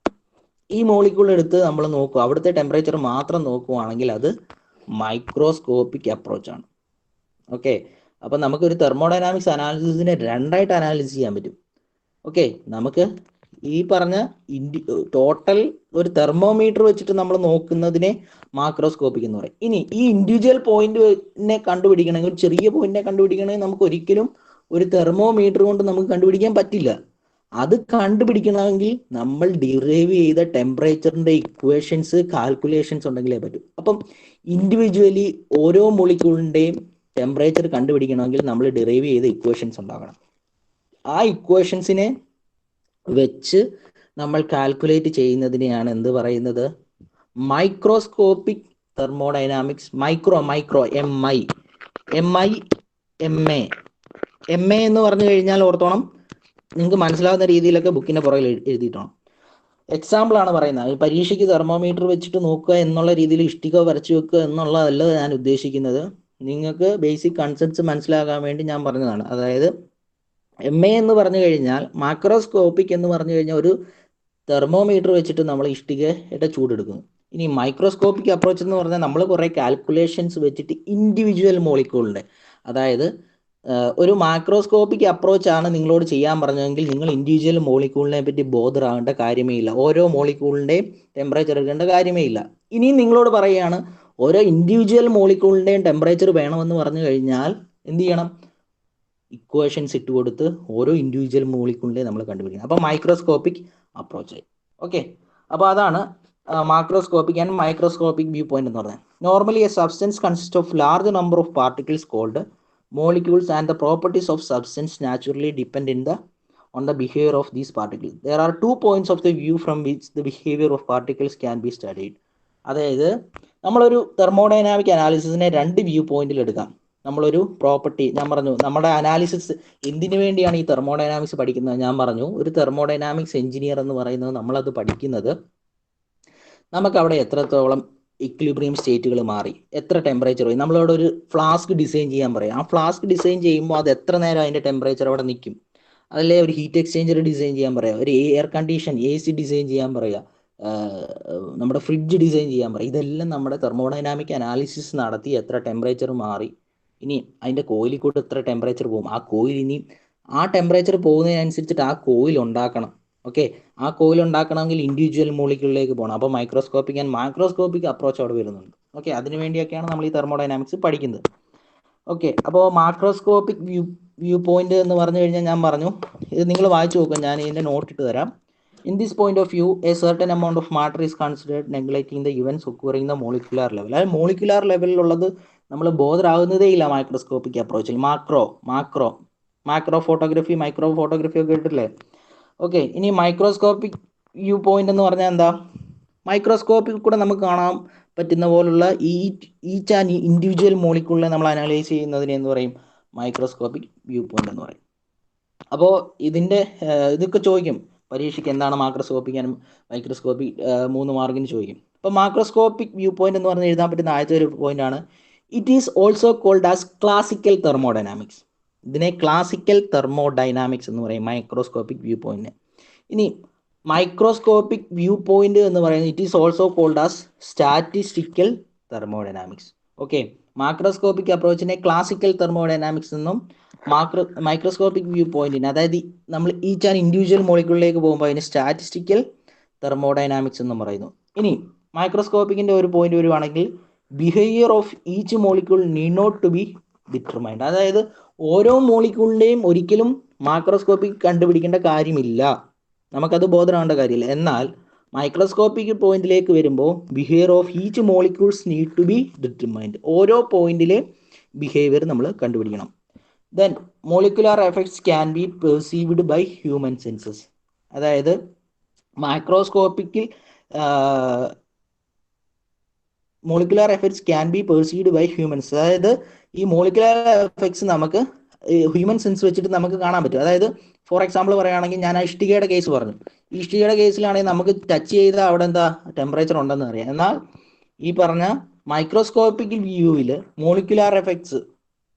S1: ഈ മോളിക്യൂൾ എടുത്ത് നമ്മൾ നോക്കുക, അവിടുത്തെ ടെമ്പറേച്ചർ മാത്രം നോക്കുകയാണെങ്കിൽ അത് മൈക്രോസ്കോപ്പിക് അപ്രോച്ചാണ്. ഓക്കെ, അപ്പം നമുക്കൊരു തെർമോഡൈനാമിക്സ് അനാലിസിസിനെ രണ്ടായിട്ട് അനാലിസിസ് ചെയ്യാൻ പറ്റും. ഓക്കെ, നമുക്ക് ഈ പറഞ്ഞ ടോട്ടൽ ഒരു തെർമോമീറ്റർ വെച്ചിട്ട് നമ്മൾ നോക്കുന്നതിനെ മാക്രോസ്കോപ്പിക് എന്ന് പറയും. ഇനി ഈ ഇൻഡിവിജ്വൽ പോയിന്റിനെ കണ്ടുപിടിക്കണമെങ്കിൽ, ചെറിയ പോയിന്റിനെ കണ്ടുപിടിക്കണമെങ്കിൽ നമുക്ക് ഒരിക്കലും ഒരു തെർമോമീറ്റർ കൊണ്ട് നമുക്ക് കണ്ടുപിടിക്കാൻ പറ്റില്ല. അത് കണ്ടുപിടിക്കണമെങ്കിൽ നമ്മൾ ഡിറൈവ് ചെയ്ത ടെമ്പറേച്ചറിന്റെ ഇക്വേഷൻസ് കാൽക്കുലേഷൻസ് ഉണ്ടെങ്കിലേ പറ്റും. അപ്പം ഇൻഡിവിജ്വലി ഓരോ മോളിക്യൂളിൻ്റെയും ടെമ്പറേച്ചർ കണ്ടുപിടിക്കണമെങ്കിൽ നമ്മൾ ഡിറൈവ് ചെയ്ത ഇക്വേഷൻസ് ഉണ്ടാകണം. ആ ഇക്വേഷൻസിനെ വെച്ച് നമ്മൾ കാൽക്കുലേറ്റ് ചെയ്യുന്നതിനെയാണ് എന്ത് പറയുന്നത്? Microscopic thermodynamics. Micro M A എന്ന് പറഞ്ഞു കഴിഞ്ഞാൽ ഓർത്തോണം, നിങ്ങൾക്ക് മനസ്സിലാവുന്ന രീതിയിലൊക്കെ ബുക്കിൻ്റെ പുറകിൽ എഴുതിയിട്ടാണ്. എക്സാമ്പിൾ ആണ് പറയുന്നത്. പരീക്ഷയ്ക്ക് തെർമോമീറ്റർ വെച്ചിട്ട് നോക്കുക എന്നുള്ള രീതിയിൽ ഇഷ്ടിക വരച്ചു വെക്കുക എന്നുള്ളതല്ല ഞാൻ ഉദ്ദേശിക്കുന്നത്. നിങ്ങൾക്ക് ബേസിക് കൺസെപ്റ്റ്സ് മനസ്സിലാകാൻ വേണ്ടി ഞാൻ പറഞ്ഞതാണ്. അതായത് എം എ എന്ന് പറഞ്ഞു കഴിഞ്ഞാൽ, മാക്രോസ്കോപ്പിക് എന്ന് പറഞ്ഞു കഴിഞ്ഞാൽ ഒരു തെർമോമീറ്റർ വെച്ചിട്ട് നമ്മൾ ഇഷ്ടികയുടെ ചൂടെടുക്കുന്നു. ഇനി മൈക്രോസ്കോപ്പിക് അപ്രോച്ച് എന്ന് പറഞ്ഞാൽ നമ്മൾ കുറേ കാൽക്കുലേഷൻസ് വെച്ചിട്ട് ഇൻഡിവിജ്വൽ മോളിക്യൂളിൻ്റെ, അതായത് ഒരു മാക്രോസ്കോപ്പിക് അപ്രോച്ചാണ് നിങ്ങളോട് ചെയ്യാൻ പറഞ്ഞതെങ്കിൽ നിങ്ങൾ ഇൻഡിവിജ്വൽ മോളിക്യൂളിനെ പറ്റി ബോധറാകേണ്ട കാര്യമേ ഇല്ല, ഓരോ മോളിക്യൂളിൻ്റെയും ടെമ്പറേച്ചർ എടുക്കേണ്ട കാര്യമേ ഇല്ല. ഇനിയും നിങ്ങളോട് പറയുകയാണ് ഓരോ ഇൻഡിവിജ്വൽ മോളിക്യൂളിൻ്റെയും ടെമ്പറേച്ചർ വേണമെന്ന് പറഞ്ഞു കഴിഞ്ഞാൽ എന്ത് ചെയ്യണം? ഇക്വേഷൻസ് ഇട്ട് കൊടുത്ത് ഓരോ ഇൻഡിവിജ്വൽ മോളിക്യൂളിൻ്റെയും നമ്മൾ കണ്ടുപിടിക്കണം. അപ്പോൾ മൈക്രോസ്കോപ്പിക് അപ്രോച്ചായി. ഓക്കെ, അപ്പോൾ അതാണ് macroscopic and microscopic view point എന്ന് പറഞ്ഞാൽ. Normally a substance consist of large number of particles called molecules, and the properties of substance naturally depend on the behavior of these particles. There are 2 points of the view from which the behavior of particles can be studied. അതായത് നമ്മളൊരു thermodynamic അനാലിസിസിനെ 2 view പോയിന്റിൽ എടുക്കാം. നമ്മളൊരു property, ഞാൻ പറഞ്ഞു നമ്മുടെ analysis എന്തിനു വേണ്ടിയാണ് ഈ തെർമോഡൈനാമിക്സ് പഠിക്കുന്നത്. ഞാൻ പറഞ്ഞു ഒരു തെർമോഡൈനാമിക്സ് എഞ്ചിനീയർ എന്ന് പറയുന്നത് നമ്മളത് പഠിക്കുന്നത് നമുക്കവിടെ എത്രത്തോളം ഇക്വിലിബ്രിയം സ്റ്റേറ്റുകൾ മാറി, എത്ര ടെമ്പറേച്ചർ പോയി. നമ്മളവിടെ ഒരു ഫ്ലാസ്ക് ഡിസൈൻ ചെയ്യാൻ പറയും. ആ ഫ്ലാസ്ക് ഡിസൈൻ ചെയ്യുമ്പോൾ അത് എത്ര നേരം അതിൻ്റെ ടെമ്പറേച്ചർ അവിടെ നിൽക്കും. അതല്ലേ ഒരു ഹീറ്റ് എക്സ്ചേഞ്ചർ ഡിസൈൻ ചെയ്യാൻ പറയുക, ഒരു എയർ കണ്ടീഷൻ AC ഡിസൈൻ ചെയ്യാൻ പറയുക, നമ്മുടെ ഫ്രിഡ്ജ് ഡിസൈൻ ചെയ്യാൻ പറയുക. ഇതെല്ലാം നമ്മുടെ തെർമോഡൈനാമിക് അനാലിസിസ് നടത്തി എത്ര ടെമ്പറേച്ചർ മാറി, ഇനി അതിൻ്റെ കോയിലിൽ കൂടെ എത്ര ടെമ്പറേച്ചർ പോകും, ആ കോയിൽ ഇനി ആ ടെമ്പറേച്ചർ പോകുന്നതിനനുസരിച്ചിട്ട് ആ കോയിൽ ഉണ്ടാക്കണം. ഓക്കെ, ആ കോയിൽ ഉണ്ടാക്കണമെങ്കിൽ ഇൻഡിവിജ്വൽ മോളിക്യൂളിലേക്ക് പോകണം. അപ്പോൾ മൈക്രോസ്കോപ്പിക് ആൻഡ് മാക്രോസ്കോപ്പിക് അപ്രോച്ച് അവിടെ വരുന്നുണ്ട്. ഓക്കെ, അതിനു വേണ്ടിയൊക്കെയാണ് നമ്മൾ ഈ തെർമോഡൈനാമിക്സ് പഠിക്കുന്നത്. ഓക്കെ, അപ്പോൾ മാക്രോസ്കോപ്പിക് വ്യൂ പോയിന്റ് എന്ന് പറഞ്ഞു കഴിഞ്ഞാൽ ഞാൻ പറഞ്ഞു, ഇത് നിങ്ങൾ വായിച്ചു നോക്കുക, ഞാൻ ഇതിൻ്റെ നോട്ട് ഇട്ട് തരാം. In this point of view a certain amount of matter is considered neglecting the events occurring the molecular level. അതായത് മോളിക്കുലാർ ലെവലിലുള്ളത് നമ്മൾ ബോധരാകുന്നതേ ഇല്ല മൈക്രോസ്കോപ്പിക് അപ്രോച്ചിൽ. മാക്രോ ഫോട്ടോഗ്രഫി ഒക്കെ കേട്ടില്ലേ? ഓക്കെ, ഇനി മൈക്രോസ്കോപ്പിക് വ്യൂ പോയിന്റ് എന്ന് പറഞ്ഞാൽ എന്താ? മൈക്രോസ്കോപ്പിൽ കൂടെ നമുക്ക് കാണാൻ പറ്റുന്ന പോലുള്ള ഈച്ച് ആൻഡ് ഇൻഡിവിജ്വൽ മോളിക്യൂളിനെ നമ്മൾ അനലൈസ് ചെയ്യുന്നതിനെ എന്ന് പറയും മൈക്രോസ്കോപ്പിക് വ്യൂ പോയിന്റ് എന്ന് പറയും. അപ്പോൾ ഇതൊക്കെ ചോദിക്കും പരീക്ഷയ്ക്ക്, എന്താണ് മാക്രോസ്കോപ്പിക് ആൻഡ് മൈക്രോസ്കോപ്പിക് 3 മാർക്കിന് ചോദിക്കും. അപ്പോൾ മാക്രോസ്കോപ്പിക് വ്യൂ പോയിന്റ് എന്ന് പറഞ്ഞ് എഴുതാൻ പറ്റുന്ന ആദ്യത്തെ ഒരു പോയിന്റ് ആണ് it is also called as classical thermodynamics. ഇതിനെ ക്ലാസിക്കൽ തെർമോഡൈനാമിക്സ് എന്ന് പറയും മൈക്രോസ്കോപ്പിക് വ്യൂ പോയിന്റിന്. ഇനി മൈക്രോസ്കോപ്പിക് വ്യൂ പോയിന്റ് എന്ന് പറയുന്നത് it is also called as statistical thermodynamics. Okay, macroscopic അപ്രോച്ചിനെ ക്ലാസിക്കൽ തെർമോഡൈനാമിക്സ് എന്നും മൈക്രോസ്കോപ്പിക് വ്യൂ പോയിന്റിന്, അതായത് നമ്മൾ ഈച്ച് ആൻഡ് ഇൻഡിവിജ്വൽ മോളിക്യൂളിലേക്ക് പോകുമ്പോൾ അതിന് സ്റ്റാറ്റിസ്റ്റിക്കൽ തെർമോഡൈനാമിക്സ് എന്നും പറയുന്നു. ഇനി മൈക്രോസ്കോപ്പിക്കിൻ്റെ ഒരു പോയിന്റ് വരുവാണെങ്കിൽ behaviour of each molecule need not to be determined. അതായത് ഓരോ മോളിക്യൂളിൻ്റെയും ഒരിക്കലും മാക്രോസ്കോപ്പിക് കണ്ടുപിടിക്കേണ്ട കാര്യമില്ല, നമുക്കത് ബോധമാകേണ്ട കാര്യമില്ല. എന്നാൽ മൈക്രോസ്കോപ്പിക് പോയിന്റിലേക്ക് വരുമ്പോൾ behaviour of each molecules need to be determined. ഓരോ പോയിന്റിലെ ബിഹേവിയർ നമ്മൾ കണ്ടുപിടിക്കണം. Then molecular effects can be perceived by human senses. അതായത് microscopical molecular effects can be perceived by humans. അതായത് ഈ മോളിക്കുലാർ എഫക്ട്സ് നമുക്ക് ഹ്യൂമൻ സെൻസ് വെച്ചിട്ട് നമുക്ക് കാണാൻ പറ്റും. അതായത് ഫോർ എക്സാമ്പിൾ പറയുകയാണെങ്കിൽ ഞാൻ ആ ഇഷ്ടികയുടെ കേസ് പറഞ്ഞു. ഈ ഇഷ്ടികയുടെ കേസിലാണെങ്കിൽ നമുക്ക് ടച്ച് ചെയ്ത അവിടെ എന്താ ടെമ്പറേച്ചർ ഉണ്ടെന്ന് അറിയാം. എന്നാൽ ഈ പറഞ്ഞ മൈക്രോസ്കോപ്പിക്കൽ വ്യൂവിൽ മോളിക്കുലാർ എഫക്ട്സ്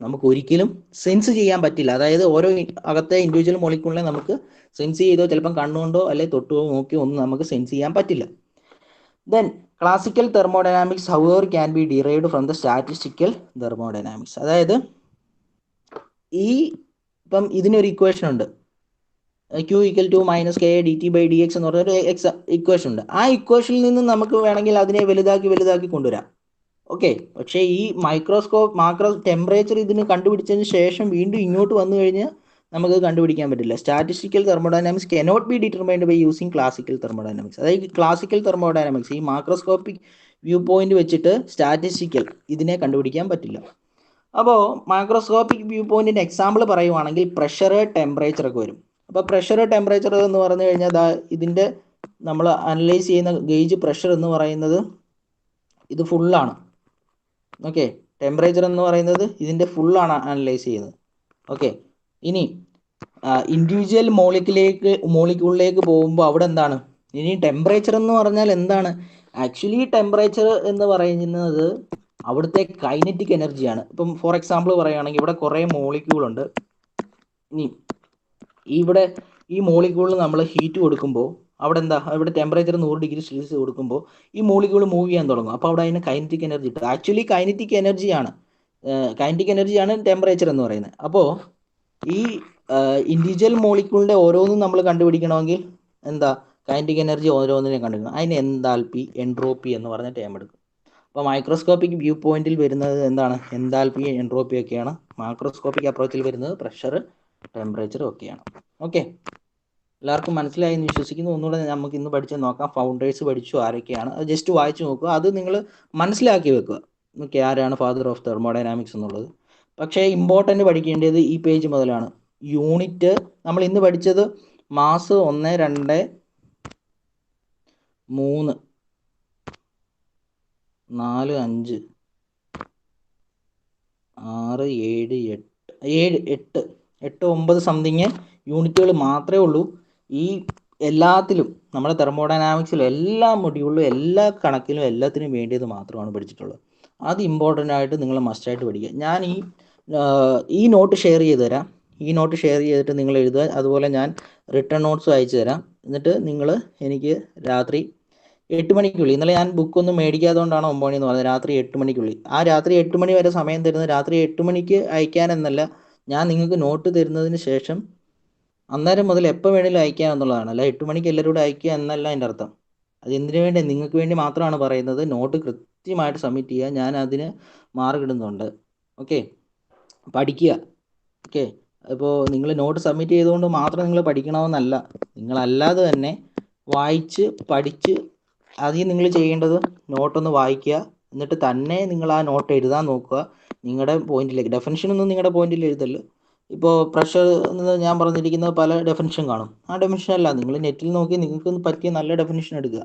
S1: നമുക്ക് ഒരിക്കലും സെൻസ് ചെയ്യാൻ പറ്റില്ല. അതായത് ഓരോ അകത്തെ ഇൻഡിവിജ്വൽ മോളിക്യൂളിനെ നമുക്ക് സെൻസ് ചെയ്തോ ചിലപ്പം കണ്ണുകൊണ്ടോ അല്ലെങ്കിൽ തൊട്ടോ നോക്കിയോ ഒന്നും നമുക്ക് സെൻസ് ചെയ്യാൻ പറ്റില്ല. Then classical thermodynamics however can be derived from the statistical thermodynamics. അതായത് ഈ ഇപ്പം ഇതിനൊരു ഇക്വേഷൻ ഉണ്ട്, Q equal to minus k d t by d x എന്ന് പറഞ്ഞൊരു ഇക്വേഷൻ ഉണ്ട്. ആ ഇക്വേഷനിൽ നിന്ന് നമുക്ക് വേണമെങ്കിൽ അതിനെ വലുതാക്കി കൊണ്ടുവരാം. ഓക്കെ, പക്ഷേ ഈ മാക്രോ ടെമ്പറേച്ചർ ഇതിന് കണ്ടുപിടിച്ചതിന് ശേഷം വീണ്ടും ഇങ്ങോട്ട് വന്നു കഴിഞ്ഞാൽ നമുക്ക് കണ്ടുപിടിക്കാൻ പറ്റില്ല. Statistical thermodynamics cannot be determined by using classical thermodynamics. അതായത് ക്ലാസിക്കൽ തെർമോഡൈനാമിക്സ് ഈ മാക്രോസ്കോപ്പിക് വ്യൂ പോയിന്റ് വെച്ചിട്ട് സ്റ്റാറ്റിസ്റ്റിക്കൽ ഇതിനെ കണ്ടുപിടിക്കാൻ പറ്റില്ല. അപ്പോൾ മാക്രോസ്കോപ്പിക് വ്യൂ പോയിന്റിന്റെ എക്സാമ്പിൾ പറയുവാണെങ്കിൽ പ്രഷർ, ടെമ്പറേച്ചർ ഒക്കെ വരും. അപ്പോൾ പ്രഷർ, ടെമ്പറേച്ചർ എന്ന് പറഞ്ഞു കഴിഞ്ഞാൽ ഇതിന്റെ നമ്മൾ അനലൈസ് ചെയ്യുന്ന ഗേജ് പ്രഷർ എന്ന് പറയുന്നത് ഇത് ഫുള്ളാണ്. ഓക്കെ, ടെമ്പറേച്ചർ എന്ന് പറയുന്നത് ഇതിന്റെ ഫുള്ളാണ് അനലൈസ് ചെയ്യുന്നത്. ഓക്കെ, ഇനി ഇൻഡിവിജ്വൽ മോളിക്യൂളിലേക്ക് പോകുമ്പോൾ അവിടെ എന്താണ്, ഇനി ടെമ്പറേച്ചർ എന്ന് പറഞ്ഞാൽ എന്താണ്? ആക്ച്വലി ടെമ്പറേച്ചർ എന്ന് പറയുന്നത് അവിടുത്തെ കൈനറ്റിക് എനർജിയാണ്. ഇപ്പം ഫോർ എക്സാമ്പിൾ പറയുകയാണെങ്കിൽ ഇവിടെ കുറേ മോളിക്യൂൾ ഉണ്ട്. ഇനി ഇവിടെ ഈ മോളിക്യൂളിൽ നമ്മൾ ഹീറ്റ് കൊടുക്കുമ്പോൾ അവിടെ എന്താ, ഇവിടെ ടെമ്പറേച്ചർ 100 ഡിഗ്രി സെൽഷ്യസ് കൊടുക്കുമ്പോൾ ഈ മോളിക്യൂൾ മൂവ് ചെയ്യാൻ തുടങ്ങും. അപ്പോൾ അവിടെ അതിന് കൈനറ്റിക് എനർജി കിട്ടും. ആക്ച്വലി കൈനറ്റിക് എനർജിയാണ് ടെമ്പറേച്ചർ എന്ന് പറയുന്നത്. അപ്പോൾ ഈ ഇൻഡിവിജ്വൽ മോളിക്യൂളിന്റെ ഓരോന്നും നമ്മൾ കണ്ടുപിടിക്കണമെങ്കിൽ എന്താ, കൈനറ്റിക് എനർജി ഓരോന്നിനെ കണ്ടുപിടിക്കണം. അതിന് എൻതാൽപ്പി, എൻട്രോപ്പി എന്ന് പറഞ്ഞ ടേം എടുക്കും. അപ്പോൾ മൈക്രോസ്കോപ്പിക് വ്യൂ പോയിന്റിൽ വരുന്നത് എന്താണ്, എൻതാൽപ്പി, എൻട്രോപ്പി ഒക്കെയാണ്. മാക്രോസ്കോപ്പിക് അപ്രോച്ചിൽ വരുന്നത് പ്രഷർ, ടെമ്പറേച്ചർ ഒക്കെയാണ്. ഓക്കെ, എല്ലാവർക്കും മനസ്സിലായി എന്ന് വിശ്വസിക്കുന്നു. ഒന്നുകൂടെ നമുക്ക് ഇന്ന് പഠിച്ച് നോക്കാം. ഫൗണ്ടേഴ്സ് പഠിച്ചു, ആരൊക്കെയാണ്, അത് ജസ്റ്റ് വായിച്ചു നോക്കുക. അത് നിങ്ങൾ മനസ്സിലാക്കി വെക്കുക. ഓക്കെ, ആരാണ് ഫാദർ ഓഫ് തെർമോഡൈനാമിക്സ് എന്നുള്ളത്. പക്ഷേ ഇമ്പോർട്ടൻ്റ് പഠിക്കേണ്ടത് ഈ പേജ് മുതലാണ്. യൂണിറ്റ് നമ്മൾ ഇന്ന് പഠിച്ചത് മാസ് 1, 2, 3, 4, 5, 6, 7, 8, 9 സംതിങ് യൂണിറ്റുകൾ മാത്രമേ ഉള്ളൂ. ഈ എല്ലാത്തിലും നമ്മുടെ തെർമോഡൈനാമിക്സിലും എല്ലാ മൊഡ്യൂളിലും എല്ലാ കണക്കിലും എല്ലാത്തിനും വേണ്ടിയത് മാത്രമാണ് പഠിച്ചിട്ടുള്ളത്. അത് ഇമ്പോർട്ടൻ്റ് ആയിട്ട് നിങ്ങൾ മസ്റ്റായിട്ട് പഠിക്കുക. ഞാൻ ഈ നോട്ട് ഷെയർ ചെയ്ത് തരാം. ഈ നോട്ട് ഷെയർ ചെയ്തിട്ട് നിങ്ങൾ എഴുതുക. അതുപോലെ ഞാൻ റിട്ടേൺ നോട്ട്സും അയച്ചു തരാം. എന്നിട്ട് നിങ്ങൾ എനിക്ക് രാത്രി 8 മണിക്കുള്ളിൽ, ഇന്നലെ ഞാൻ ബുക്കൊന്നും മേടിക്കാതെ കൊണ്ടാണ് 9 മണി എന്ന് പറഞ്ഞത്, രാത്രി 8 മണിക്കുള്ളിൽ, ആ രാത്രി 8 മണി വരെ സമയം തരുന്നത് രാത്രി 8 മണിക്ക് അയക്കാനെന്നല്ല, ഞാൻ നിങ്ങൾക്ക് നോട്ട് തരുന്നതിന് ശേഷം അന്നേരം മുതൽ എപ്പോൾ വേണേലും അയക്കുക എന്നുള്ളതാണ്. അല്ല 8 മണിക്ക് എല്ലാവരോടും അയക്കുക എന്നല്ല അതിൻ്റെ അർത്ഥം. അത് എന്തിനു വേണ്ടി, നിങ്ങൾക്ക് വേണ്ടി മാത്രമാണ് പറയുന്നത്. നോട്ട് കൃത്യമായിട്ട് സബ്മിറ്റ് ചെയ്യുക, ഞാൻ അതിന് മാർക്ക് ഇടുന്നുണ്ട്. ഓക്കെ, പഠിക്കുക. ഓക്കെ, അപ്പോൾ നിങ്ങൾ നോട്ട് സബ്മിറ്റ് ചെയ്തുകൊണ്ട് മാത്രം നിങ്ങൾ പഠിക്കണമെന്നല്ല, നിങ്ങളല്ലാതെ തന്നെ വായിച്ച് പഠിച്ച് ആദ്യം നിങ്ങൾ ചെയ്യേണ്ടത് നോട്ടൊന്ന് വായിക്കുക. എന്നിട്ട് തന്നെ നിങ്ങൾ ആ നോട്ട് എഴുതാൻ നോക്കുക. നിങ്ങളുടെ പോയിന്റിലേക്ക് ഡെഫിനിഷനൊന്നും നിങ്ങളുടെ പോയിന്റിൽ എഴുതല്ല. ഇപ്പോൾ പ്രഷർ എന്ന് ഞാൻ പറഞ്ഞിരിക്കുന്നത് പല ഡെഫിനിഷൻ കാണും. ആ ഡെഫിനിഷൻ അല്ല, നിങ്ങൾ നെറ്റിൽ നോക്കി നിങ്ങൾക്ക് പറ്റിയ നല്ല ഡെഫിനിഷൻ എടുക്കുക.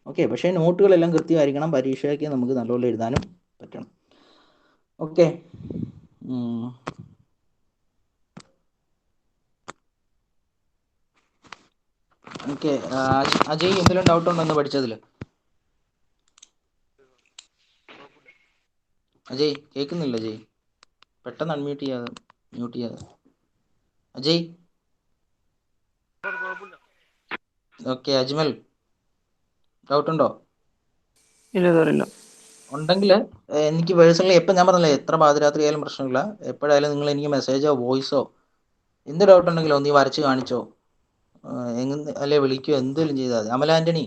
S1: ഓക്കെ, പക്ഷേ നോട്ടുകളെല്ലാം കൃത്യമായിരിക്കണം. പരീക്ഷയ്ക്ക് നമുക്ക് നല്ലപോലെ എഴുതാനും പറ്റണം. Okay, okay. അജയ്, എന്തെങ്കിലും ഡൗട്ട് ഉണ്ടോ എന്ന് പഠിച്ചതിൽ? അജയ് കേൾക്കുന്നില്ല? അജയ് പെട്ടെന്ന് അൺമ്യൂട്ട് ചെയ്യാതെ, മ്യൂട്ട് ചെയ്യാതെ. അജയ്. ഓക്കെ, അജ്മൽ ഡൗട്ട് ഉണ്ടോ?
S5: ഇല്ല സാർ, ഇല്ല.
S1: ഉണ്ടെങ്കിൽ എനിക്ക് പേഴ്സണലി എപ്പോൾ, ഞാൻ പറഞ്ഞില്ലേ, എത്ര പാതിരാത്രി ആയാലും പ്രശ്നമില്ല, എപ്പോഴായാലും നിങ്ങൾ എനിക്ക് മെസ്സേജോ വോയിസോ എന്ത് ഡൗട്ട് ഉണ്ടെങ്കിലോ നീ വരച്ച് കാണിച്ചോ, അല്ലെ വിളിക്കോ, എന്തെങ്കിലും ചെയ്താൽ മതി. അമൽ ആന്റണി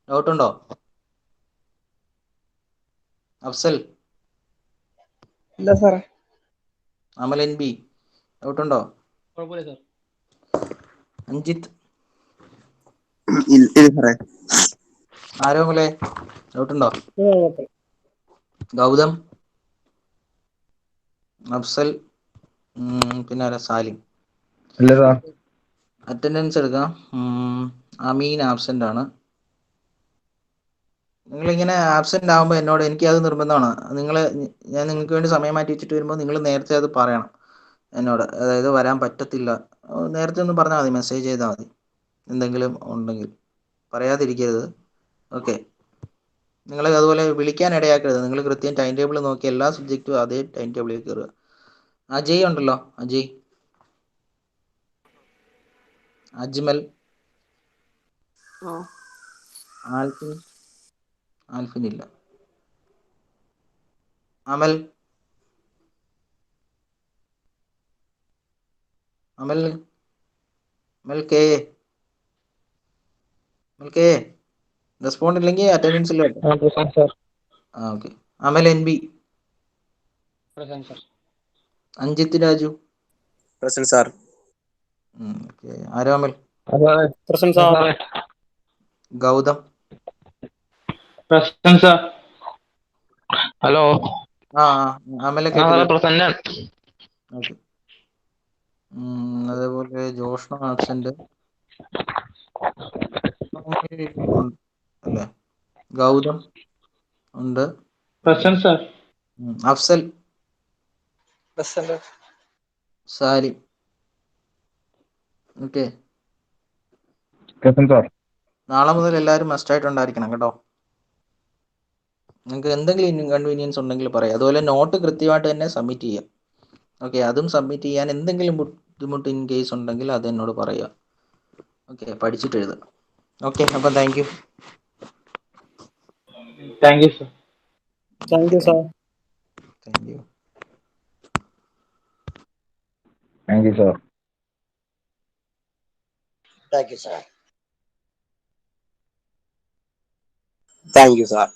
S1: ഡൗട്ട് ഉണ്ടോ? അഫ്സൽ?
S7: ഇല്ല സാറേ.
S1: അമൽ എൻ ബി ഡൗട്ട് ഉണ്ടോ?
S4: കുഴപ്പമില്ല സാർ.
S1: അഞ്ജിത്ത്?
S7: ഇല്ല സാറേ.
S1: ആരോമലെ ഡൗട്ട് ഉണ്ടോ? ഗൗതം? അഫ്സൽ? പിന്നെ ആരാ? സാലിം?
S3: ഇല്ല സാർ.
S1: അറ്റൻഡൻസ് എടുക്കാം. അമീൻ ആബ്സെൻ്റ് ആണ്. നിങ്ങളിങ്ങനെ ആബ്സെൻ്റ് ആകുമ്പോൾ എന്നോട് എനിക്കത് നിർബന്ധമാണ്. ഞാൻ നിങ്ങൾക്ക് വേണ്ടി സമയം മാറ്റി വെച്ചിട്ട് വരുമ്പോൾ നിങ്ങൾ നേരത്തെ അത് പറയണം എന്നോട്. അതായത് വരാൻ പറ്റത്തില്ല, നേരത്തെ ഒന്ന് പറഞ്ഞാൽ മതി, മെസ്സേജ് ചെയ്താൽ മതി. എന്തെങ്കിലും ഉണ്ടെങ്കിൽ പറയാതിരിക്കരുത്. ഓക്കെ, നിങ്ങൾ അതുപോലെ വിളിക്കാൻ ഇടയാക്കരുത്. നിങ്ങൾ കൃത്യം ടൈം ടേബിൾ നോക്കി എല്ലാ സബ്ജക്റ്റും അതേ ടൈം ടേബിളിൽ കയറുക. അജയ് ഉണ്ടല്ലോ, അജയ്, അജ്മൽ, ആൽഫിൻ ഇല്ല, അമൽ, അമൽ കെ റെസ്പോണ്ട് ഇല്ലെങ്കിൽ അറ്റൻഡൻസിൽ കേട്ടോ.
S4: Present sir.
S1: Okay. Amal N B,
S4: present sir.
S1: Anjith Raju,
S8: present sir.
S1: Okay. Aromal,
S5: present sir.
S1: Gautham,
S6: present sir.
S4: Hello.
S1: അമലൊക്കെ
S4: പ്രസന്റ്.
S1: ഓക്കെ. അതേപോലെ ജോഷ്ണ ആബ്സെന്റ് അല്ലേ? ഗൗതം ഉണ്ട്.
S6: Present sir.
S1: Afsal, Salim. Okay. നാളെ മുതൽ എല്ലാവരും മസ്റ്റായിട്ട് ഉണ്ടായിരിക്കണം കേട്ടോ. നിങ്ങൾക്ക് എന്തെങ്കിലും ഇൻകൺവീനിയൻസ് ഉണ്ടെങ്കിൽ പറയാം. അതുപോലെ നോട്ട് കൃത്യമായിട്ട് തന്നെ സബ്മിറ്റ് ചെയ്യാം. ഓക്കെ, അതും സബ്മിറ്റ് ചെയ്യാൻ എന്തെങ്കിലും ബുദ്ധിമുട്ട് ഇൻ കേസ് ഉണ്ടെങ്കിൽ അത് എന്നോട് പറയുക. ഓക്കെ, പഠിച്ചിട്ട് എഴുതുക. ഓക്കെ, അപ്പം thank you.
S6: Thank you sir.
S5: Thank you sir.
S1: Thank you.
S3: Thank you sir.
S8: Thank you sir. Thank you sir.